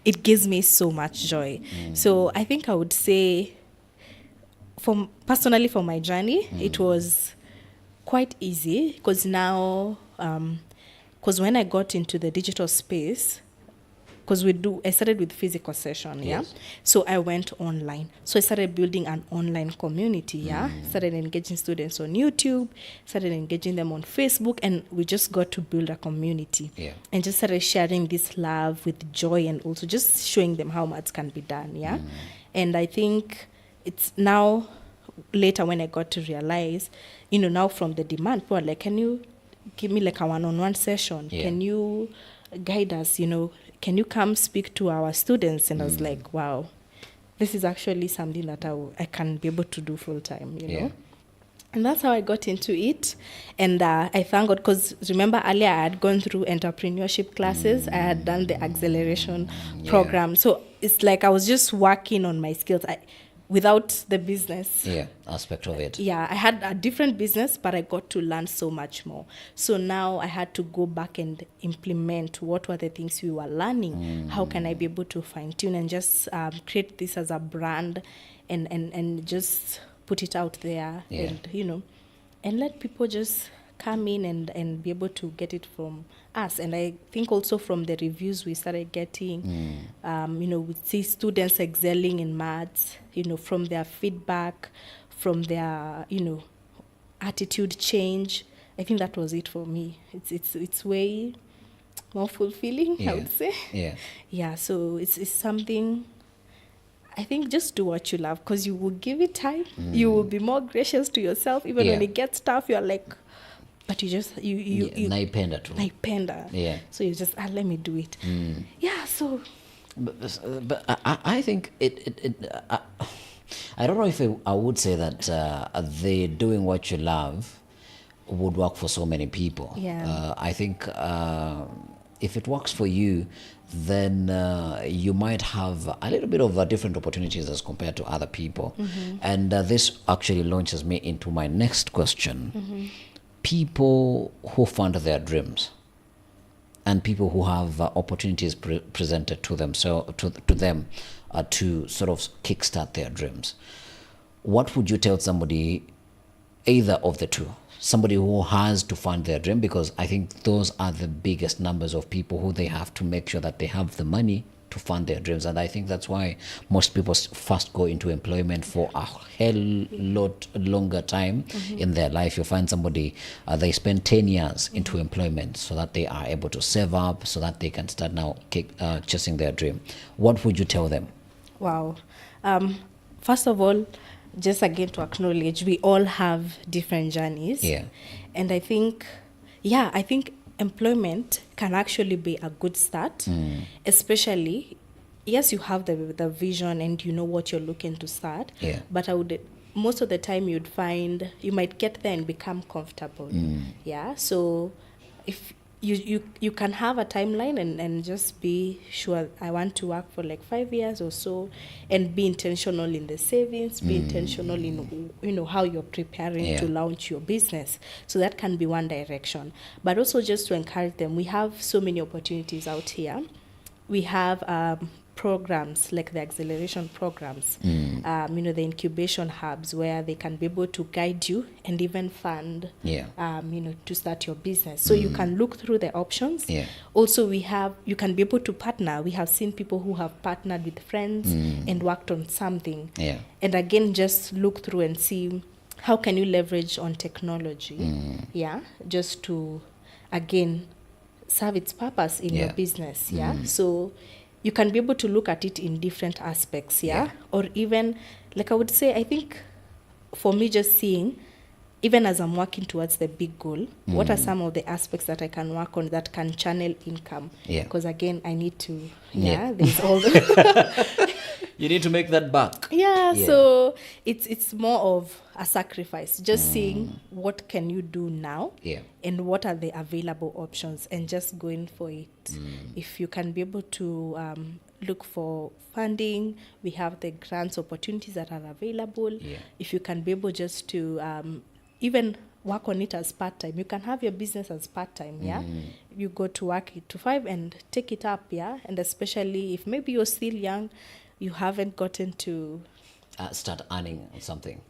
it gives me so much joy. So I think I would say, personally for my journey, it was quite easy because now, because when I got into the digital space, because I started with physical session, yeah. Yes. So I went online. So I started building an online community, yeah. Started engaging students on YouTube, started engaging them on Facebook, and we just got to build a community. Yeah. And just started sharing this love with joy, and also just showing them how much can be done, yeah. And I think it's now later when I got to realize, now from the demand, people are like, can you give me like a one-on-one session? Yeah. Can you guide us, can you come speak to our students? And I was like, wow, this is actually something that I can be able to do full time, Yeah. know. And that's how I got into it. And I thank God, because remember earlier I had gone through entrepreneurship classes. I had done the acceleration program. So it's like I was just working on my skills without the business. Yeah. Aspect of it. Yeah, I had a different business, but I got to learn so much more. So now I had to go back and implement what were the things we were learning. How can I be able to fine tune and just create this as a brand and just put it out there Yeah. and let people just come in and be able to get it from us. And I think also from the reviews we started getting, we see students excelling in maths, from their feedback, from their, attitude change. I think that was it for me. It's way more fulfilling, Yeah. I would say. Yeah. Yeah, so it's something. I think just do what you love, because you will give it time. You will be more gracious to yourself, even when Yeah. it gets tough. You're like, but you just you Naipenda tu. naipenda. Yeah. So you just let me do it. Yeah. So But I think I don't know if I would say that the doing what you love would work for so many people. Yeah. I think if it works for you, then you might have a little bit of different opportunities as compared to other people. And this actually launches me into my next question. People who fund their dreams and people who have opportunities presented to them, to them to sort of kickstart their dreams. What would you tell somebody, either of the two, somebody who has to fund their dream, because I think those are the biggest numbers of people who they have to make sure that they have the money to fund their dreams. And I think that's why most people first go into employment for a hell lot longer time in their life. You find somebody, they spend 10 years into employment so that they are able to save up, so that they can start now chasing their dream. What would you tell them? Wow. First of all, just again to acknowledge, we all have different journeys. Yeah. And I think employment can actually be a good start, especially, yes, you have the vision and you know what you're looking to start. Yeah. But most of the time you'd find you might get there and become comfortable. Yeah. So if you can have a timeline and just be sure, I want to work for like 5 years or so, and be intentional in the savings, be intentional in, you know, how you're preparing to launch your business. So that can be one direction. But also just to encourage them, we have so many opportunities out here. We have programs like the acceleration programs, you know, the incubation hubs where they can be able to guide you and even fund, you know, to start your business. So you can look through the options. Also, you can be able to partner. We have seen people who have partnered with friends and worked on something. And again, just look through and see how can you leverage on technology, just to, again, serve its purpose in your business. So you can be able to look at it in different aspects, or even, like I would say, I think for me, just seeing, even as I'm working towards the big goal, what are some of the aspects that I can work on that can channel income? Because again, I need to, there's all the You need to make that back. So it's more of a sacrifice, just seeing what can you do now and what are the available options, and just going for it. If you can be able to look for funding, we have the grants opportunities that are available. If you can be able just to even work on it as part-time, you can have your business as part-time. You go to work 8 to 5 and take it up. And especially if maybe you're still young, you haven't gotten to start earning something.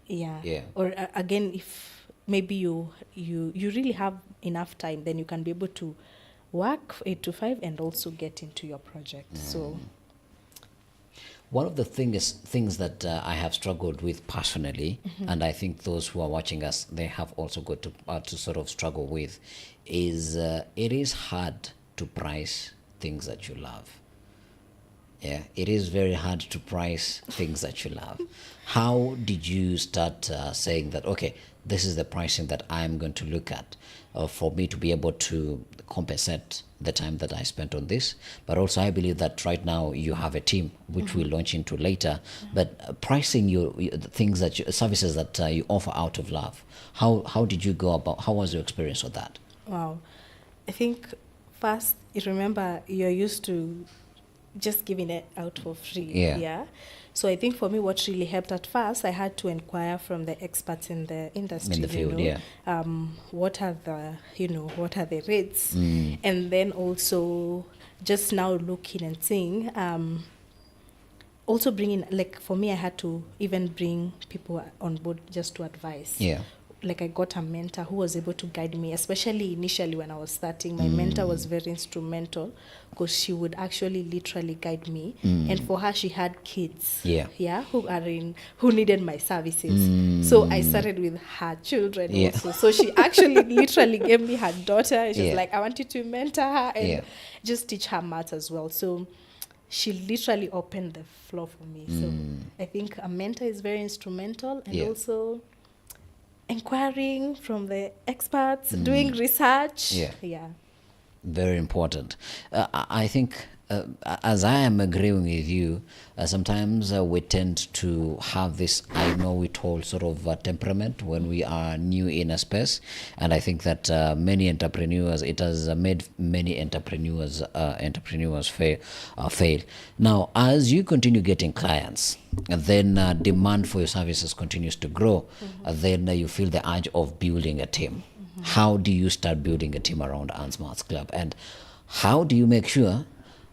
Or again, if maybe you really have enough time, then you can be able to work 8 to 5 and also get into your project. So one of the things that I have struggled with personally, and I think those who are watching us, they have also got to sort of struggle with, is it is hard to price things that you love. It is very hard to price things that you love. How did you start saying that, okay, this is the pricing that I'm going to look at for me to be able to compensate the time that I spent on this? But also, I believe that right now you have a team, which we'll launch into later. But pricing the things that services that you offer out of love, how did you go about? How was your experience with that? Wow, I think first, you remember you're used to just giving it out for free. So I think for me, what really helped at first, I had to inquire from the experts in the industry. In the field, what are the rates, and then also just now looking and seeing. Also bringing, like for me, I had to even bring people on board just to advise. Like I got a mentor who was able to guide me, especially initially when I was starting. My mentor was very instrumental because she would actually literally guide me. And for her, she had kids, who needed my services. So I started with her children also. So she actually literally gave me her daughter. She's like, I want you to mentor her and just teach her maths as well. So she literally opened the floor for me. So I think a mentor is very instrumental, and also inquiring from the experts, doing research. Very important. I think, as I am agreeing with you, sometimes we tend to have this I know it all sort of temperament when we are new in a space. And I think that many entrepreneurs, it has made many entrepreneurs fail. Now, as you continue getting clients, then demand for your services continues to grow. Then you feel the urge of building a team. How do you start building a team around Anne's Maths Club? And how do you make sure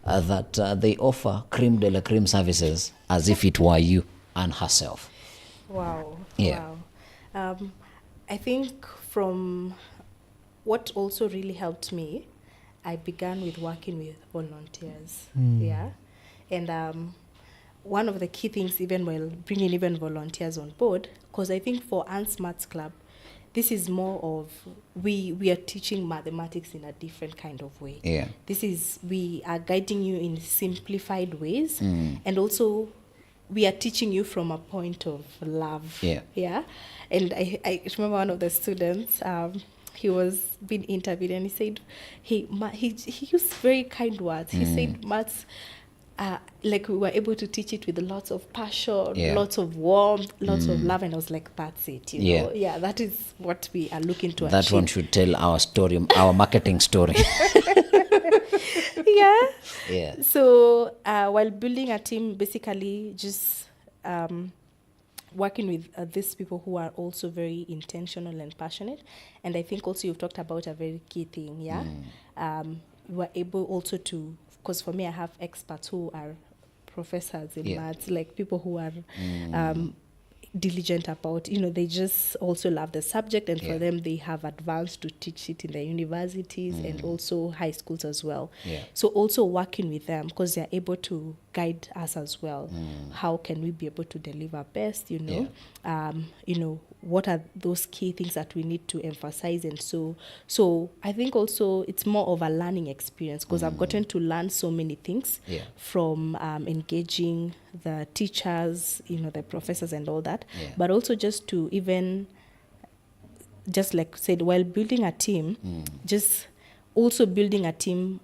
that they offer creme de la creme services as if it were you and herself? Wow. I think from what also really helped me, I began with working with volunteers. And one of the key things, even while bringing even volunteers on board, because I think for Ants Maths Club, this is more of we are teaching mathematics in a different kind of way. Yeah. This is, we are guiding you in simplified ways, and also we are teaching you from a point of love. Yeah. Yeah. And I remember one of the students, he was being interviewed, and he said, he used very kind words. He said, maths, like we were able to teach it with lots of passion, Yeah. lots of warmth, lots of love. And I was like, that's it, you Yeah. know? Yeah, that is what we are looking to That achieve. one should tell our story, our marketing story. Yeah. Yeah. So while building a team, basically just working with these people who are also very intentional and passionate. And I think also you've talked about a very key thing, yeah? We were able also to, because for me I have experts who are professors in Yeah. maths, like people who are diligent about, you know, they just also love the subject, and Yeah. for them they have advanced to teach it in the universities and also high schools as well. Yeah. So also working with them, because they're able to guide us as well. How can we be able to deliver best, you know? You know, what are those key things that we need to emphasize? And so I think also it's more of a learning experience, because I've gotten to learn so many things Yeah. from engaging the teachers, you know, the professors and all that. Yeah. But also just to even, just like said, while building a team, just also building a team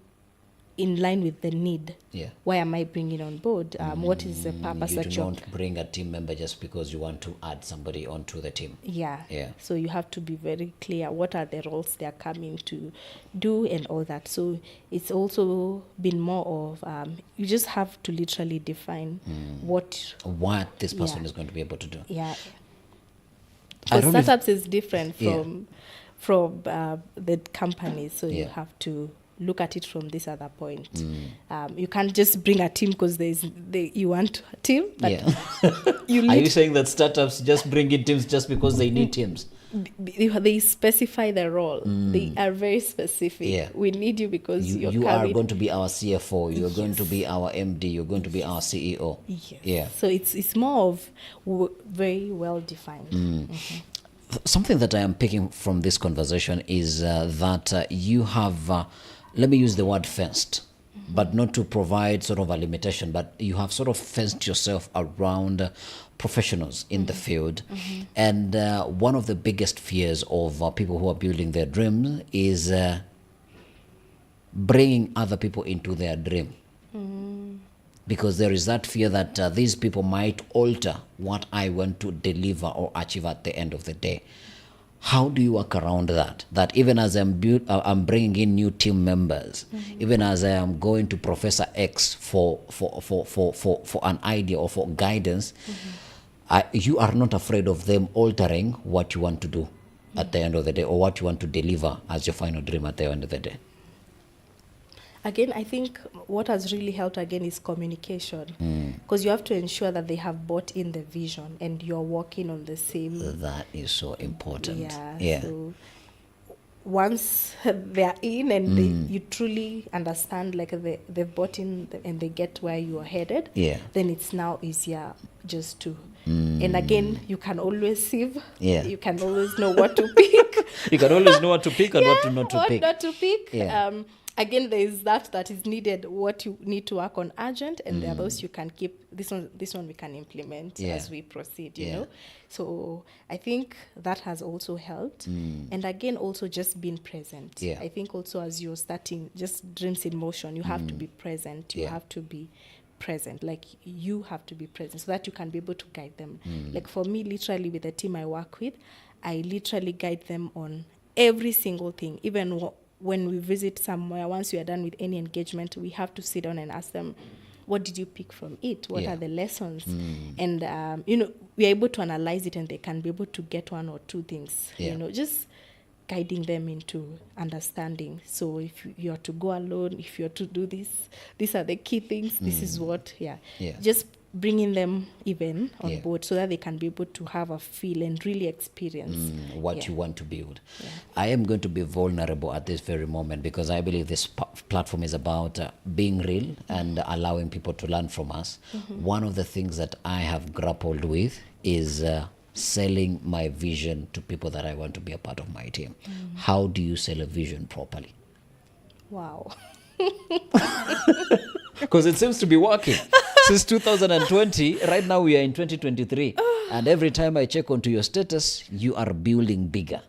in line with the need. Yeah. Why am I bringing on board? What is the purpose You that do you're... not bring a team member just because you want to add somebody onto the team. Yeah. Yeah. So you have to be very clear what are the roles they are coming to do and all that. So it's also been more of, you just have to literally define what... What this person Yeah. is going to be able to do. Yeah. I Because don't know if- startups is different Yeah. from the companies. So you Yeah. have to look at it from this other point. You can't just bring a team because you want a team, but Yeah. you Are need you saying that startups just bring in teams just because they need teams? they specify the role. They are very specific. Yeah. We need you because you're You are coming. going to be our CFO. You're going to be our MD. You're going to be our CEO. Yes. Yeah. So it's more of very well defined. Something that I am picking from this conversation is that you have, let me use the word fenced, but not to provide sort of a limitation, but you have sort of fenced yourself around professionals in the field. And one of the biggest fears of people who are building their dreams is bringing other people into their dream. Because there is that fear that these people might alter what I want to deliver or achieve at the end of the day. How do you work around that? That even as I'm bringing in new team members, even as I am going to Professor X for an idea or for guidance, you are not afraid of them altering what you want to do at the end of the day, or what you want to deliver as your final dream at the end of the day. Again, I think what has really helped again is communication, because you have to ensure that they have bought in the vision and you're working on the same. That is so important. Yeah. So once they're in and you truly understand, like they've bought in and they get where you are headed, Yeah. then it's now easier just to. And again, you can always sieve. Yeah. You can always know what to pick. You can always know what to pick and what to not to what pick. not to pick. Yeah. Again, there is that is needed, what you need to work on urgent, and there are those you can keep. This one we can implement Yeah. as we proceed, you Yeah. know. So I think that has also helped. And again, also just being present. Yeah. I think also as you're starting just Dreams in Motion, you have to be present. You Yeah. have to be present. Like, you have to be present so that you can be able to guide them. Like for me, literally with the team I work with, I literally guide them on every single thing. Even when we visit somewhere, once we are done with any engagement, we have to sit down and ask them, what did you pick from it? What Yeah. are the lessons? And, you know, we are able to analyze it, and they can be able to get one or two things, Yeah. you know, just guiding them into understanding. So if you are to go alone, if you are to do this, these are the key things. This is what, Yeah. just bringing them even on Yeah. board so that they can be able to have a feel and really experience. What Yeah. you want to build. I am going to be vulnerable at this very moment because I believe this platform is about being real and allowing people to learn from us. One of the things that I have grappled with is selling my vision to people that I want to be a part of my team. How do you sell a vision properly? Wow. Because it seems to be working since 2020. Right now we are in 2023, and every time I check onto your status, you are building bigger.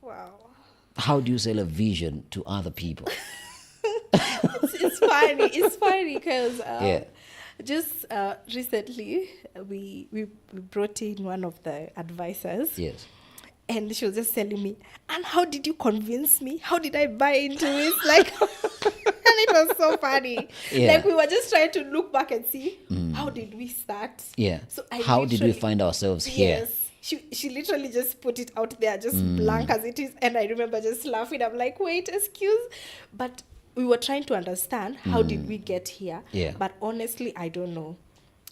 Wow. How do you sell a vision to other people? It's funny. It's funny because Yeah. just recently we brought in one of the advisors. Yes. And she was just telling me, and how did you convince me? How did I buy into it? Like, and it was so funny. Yeah. Like, we were just trying to look back and see, how did we start? Yeah. So I How did we literally- find ourselves here? Yes. She literally just put it out there, just blank as it is. And I remember just laughing. I'm like, wait, excuse. But we were trying to understand, how did we get here? Yeah. But honestly, I don't know.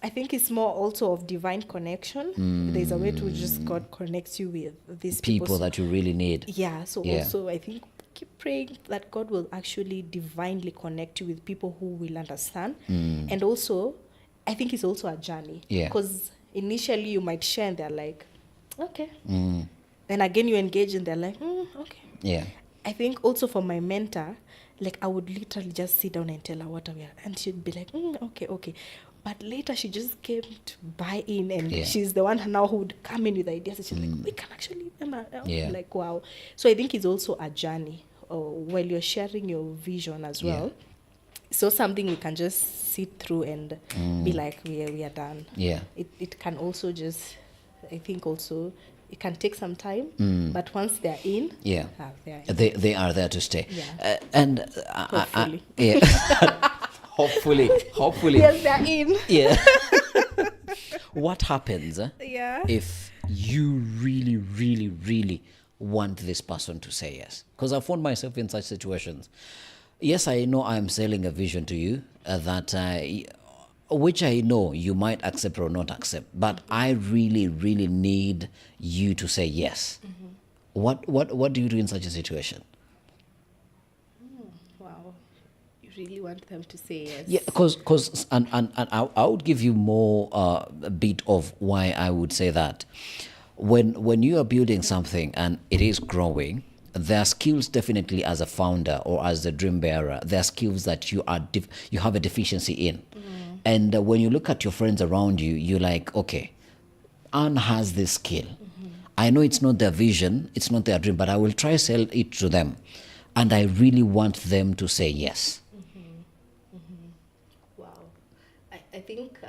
I think it's more also of divine connection. There's a way to just God connects you with these People people. that you really need. Yeah, so Yeah. also I think keep praying that God will actually divinely connect you with people who will understand. And also, I think it's also a journey. Yeah. Because initially you might share and they're like, okay. Then again you engage and they're like, okay. Yeah. I think also for my mentor, like I would literally just sit down and tell her what we are, and she'd be like, okay. But later she just came to buy in, and Yeah. she's the one now who would come in with ideas. And she's like, we can actually, Yeah. like, wow. So I think it's also a journey. While you're sharing your vision as Yeah. well, so something we can just sit through and be like, we are done. Yeah. It can also just, I think also, it can take some time, but once they're in, Yeah. they're in. They are there to stay. Yeah. And Hopefully. yeah. Hopefully. Yes, they're in. Yeah. What happens Yeah. if you really, really, really want this person to say yes? Because I found myself in such situations. Yes, I know I'm selling a vision to you which I know you might accept or not accept, but I really, really need you to say yes. What do you do in such a situation? Wow. You really want them to say yes. Yeah, because and I would give you more a bit of why I would say that. When you are building something and it is growing, there are skills definitely as a founder or as the dream bearer. There are skills that you have a deficiency in, and when you look at your friends around you, you're like, okay, Anne has this skill. I know it's not their vision, it's not their dream, but I will try sell it to them, and I really want them to say yes. Wow. I think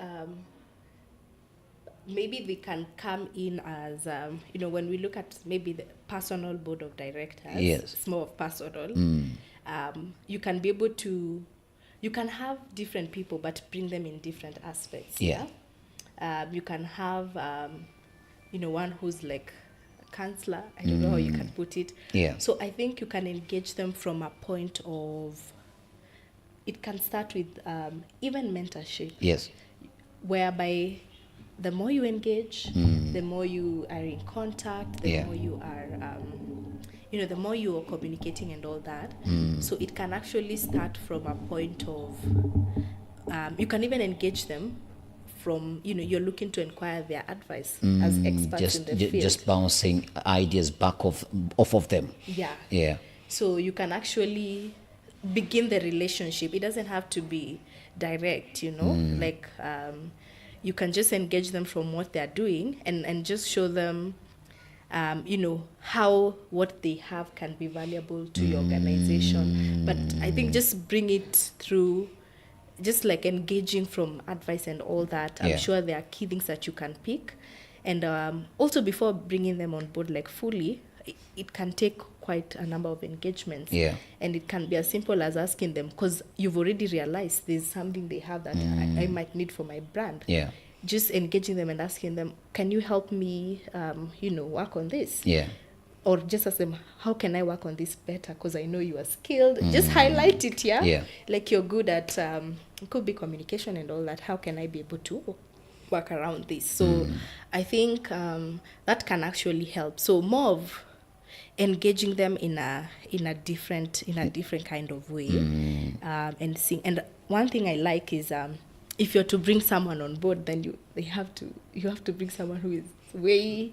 maybe they can come in as, when we look at maybe the personal board of directors, Yes. it's more of personal, you can be able to, you can have different people, but bring them in different aspects. Yeah. You can have, one who's like a counselor. I don't know how you can put it. Yeah. So I think you can engage them from a point of, it can start with even mentorship, Yes. whereby the more you engage, the more you are in contact, the Yeah. more you are, the more you are communicating and all that. So it can actually start from a point of, you can even engage them from, you're looking to inquire their advice as experts in the field. Just bouncing ideas back off of them. Yeah. Yeah. So you can actually begin the relationship. It doesn't have to be direct, like you can just engage them from what they're doing and just show them, how what they have can be valuable to your organization. But I think just bring it through, just like engaging from advice and all that. I'm Yeah. sure there are key things that you can pick. And also before bringing them on board like fully, it can take quite a number of engagements. Yeah. And it can be as simple as asking them, because you've already realized there's something they have that I might need for my brand. Yeah. Just engaging them and asking them, can you help me, work on this? Yeah. or just ask them, how can I work on this better? Because I know you are skilled. Just highlight it, yeah? Yeah. Like you're good at, it could be communication and all that. How can I be able to work around this? So I think that can actually help. So more of engaging them in a different kind of way, and seeing. And one thing I like is if you're to bring someone on board, then you have to bring someone who is way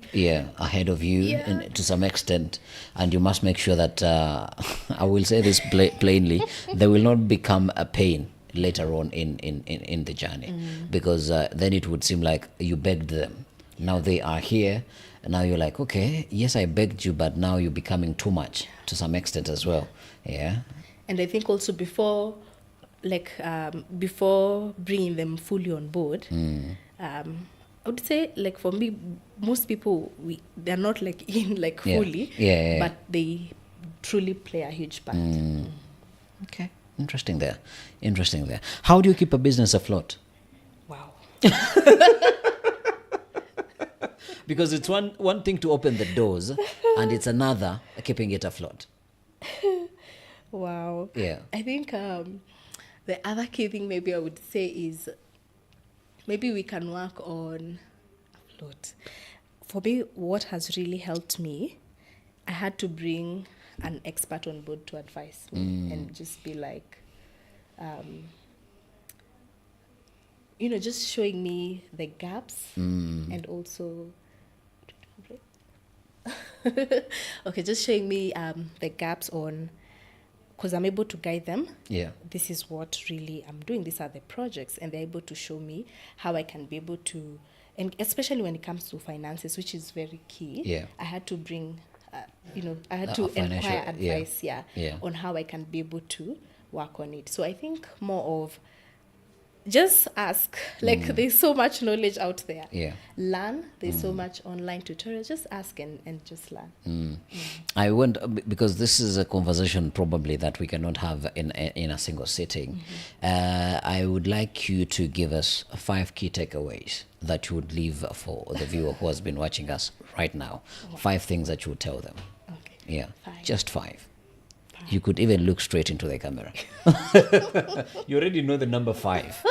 ahead of you Yeah. to some extent, and you must make sure that I will say this plainly, they will not become a pain later on in the journey, because then it would seem like you begged them. Now they are here, and now you're like, okay, yes, I begged you, but now you're becoming too much to some extent as well. Yeah. And I think also before bringing them fully on board, I would say, like, for me, most people, they're not like in like Yeah. fully, Yeah. but they truly play a huge part. Okay. Interesting there. How do you keep a business afloat? Wow. Because it's one thing to open the doors, and it's another keeping it afloat. Wow. Yeah. I think the other key thing maybe I would say is maybe we can work on afloat. For me, what has really helped me, I had to bring an expert on board to advise me and just be like, just showing me the gaps and also okay, just showing me the gaps on, because I'm able to guide them. Yeah. This is what really I'm doing. These are the projects, and they're able to show me how I can be able to, and especially when it comes to finances, which is very key. Yeah. I had to bring, I had A to financial- inquire yeah. advice, Yeah. on how I can be able to work on it. So I think more of just ask. Like, there's so much knowledge out there. Yeah. Learn. There's so much online tutorials. Just ask and just learn. I went because this is a conversation probably that we cannot have in a single sitting. I would like you to give us 5 key takeaways that you would leave for the viewer who has been watching us right now. 5 things that you would tell them. Okay. Yeah, 5. just 5. You could even look straight into the camera. You already know the number 5.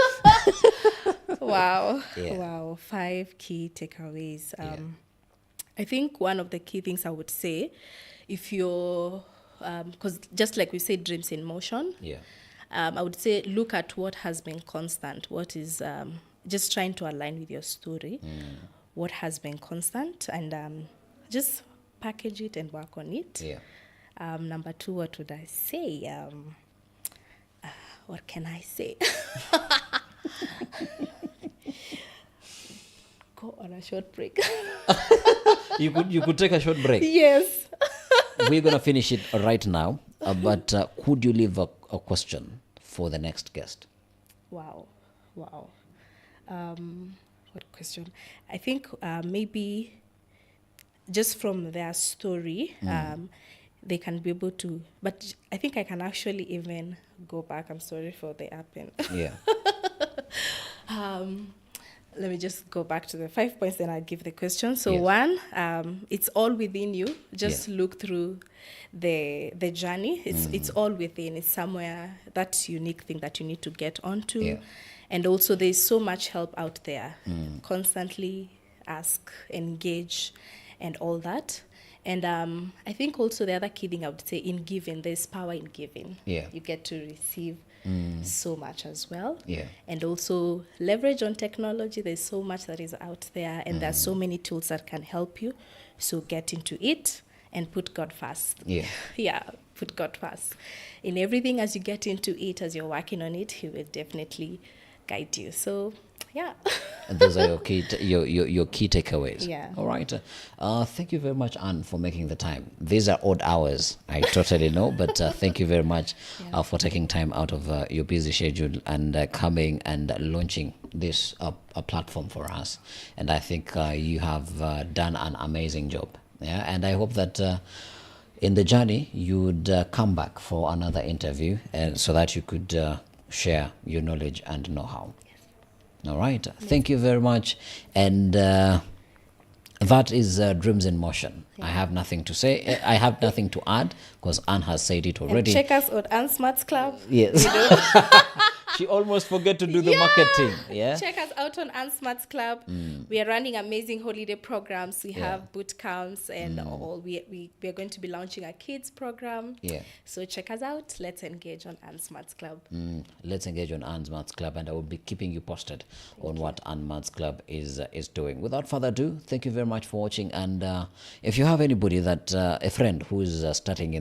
Wow. Yeah. Wow. 5 key takeaways. I think one of the key things I would say, if you're, because just like we said, dreams in motion, Yeah. I would say look at what has been constant, what is just trying to align with your story, what has been constant, and just package it and work on it. Yeah. Number 2, what would I say? What can I say? Go on a short break. You could take a short break. Yes. We're going to finish it right now. But could you leave a question for the next guest? Wow. What question? I think maybe just from their story, they can be able to. But I think I can actually even go back. I'm sorry for the apping. Yeah. Let me just go back to the 5 points, then I'll give the question. So Yes. 1, it's all within you. Just look through the journey. It's all within. It's somewhere, that unique thing that you need to get onto. Yeah. And also there's so much help out there. Constantly ask, engage, and all that. And I think also the other key thing I would say, in giving, there's power in giving. Yeah. You get to receive so much as well. Yeah. And also leverage on technology. There's so much that is out there, and there's so many tools that can help you. So get into it and put God first. Yeah. Yeah, put God first. In everything, as you get into it, as you're working on it, He will definitely guide you. So, yeah. And those are your key takeaways. Yeah. All right. Thank you very much, Anne, for making the time. These are odd hours, I totally know, but thank you very much for taking time out of your busy schedule and coming and launching this a platform for us. And I think you have done an amazing job. Yeah, and I hope that in the journey you would come back for another interview, and so that you could share your knowledge and know-how. All right. Thank you very much. And That is Dreams in Motion. I have nothing to say. I have nothing to add because Anne has said it And already. check us on Anne Smarts Club. Yes. You know? She almost forget to do the marketing. Yeah. Check us out on Anne Smarts Club. We are running amazing holiday programs. We have boot camps and all. We are going to be launching a kids program. Yeah. So check us out. Let's engage on Anne Smarts Club. Let's engage on Anne's Maths Club, and I will be keeping you posted on what Anne Maths Club is doing. Without further ado, thank you very much for watching. And if you have anybody that a friend who is starting in the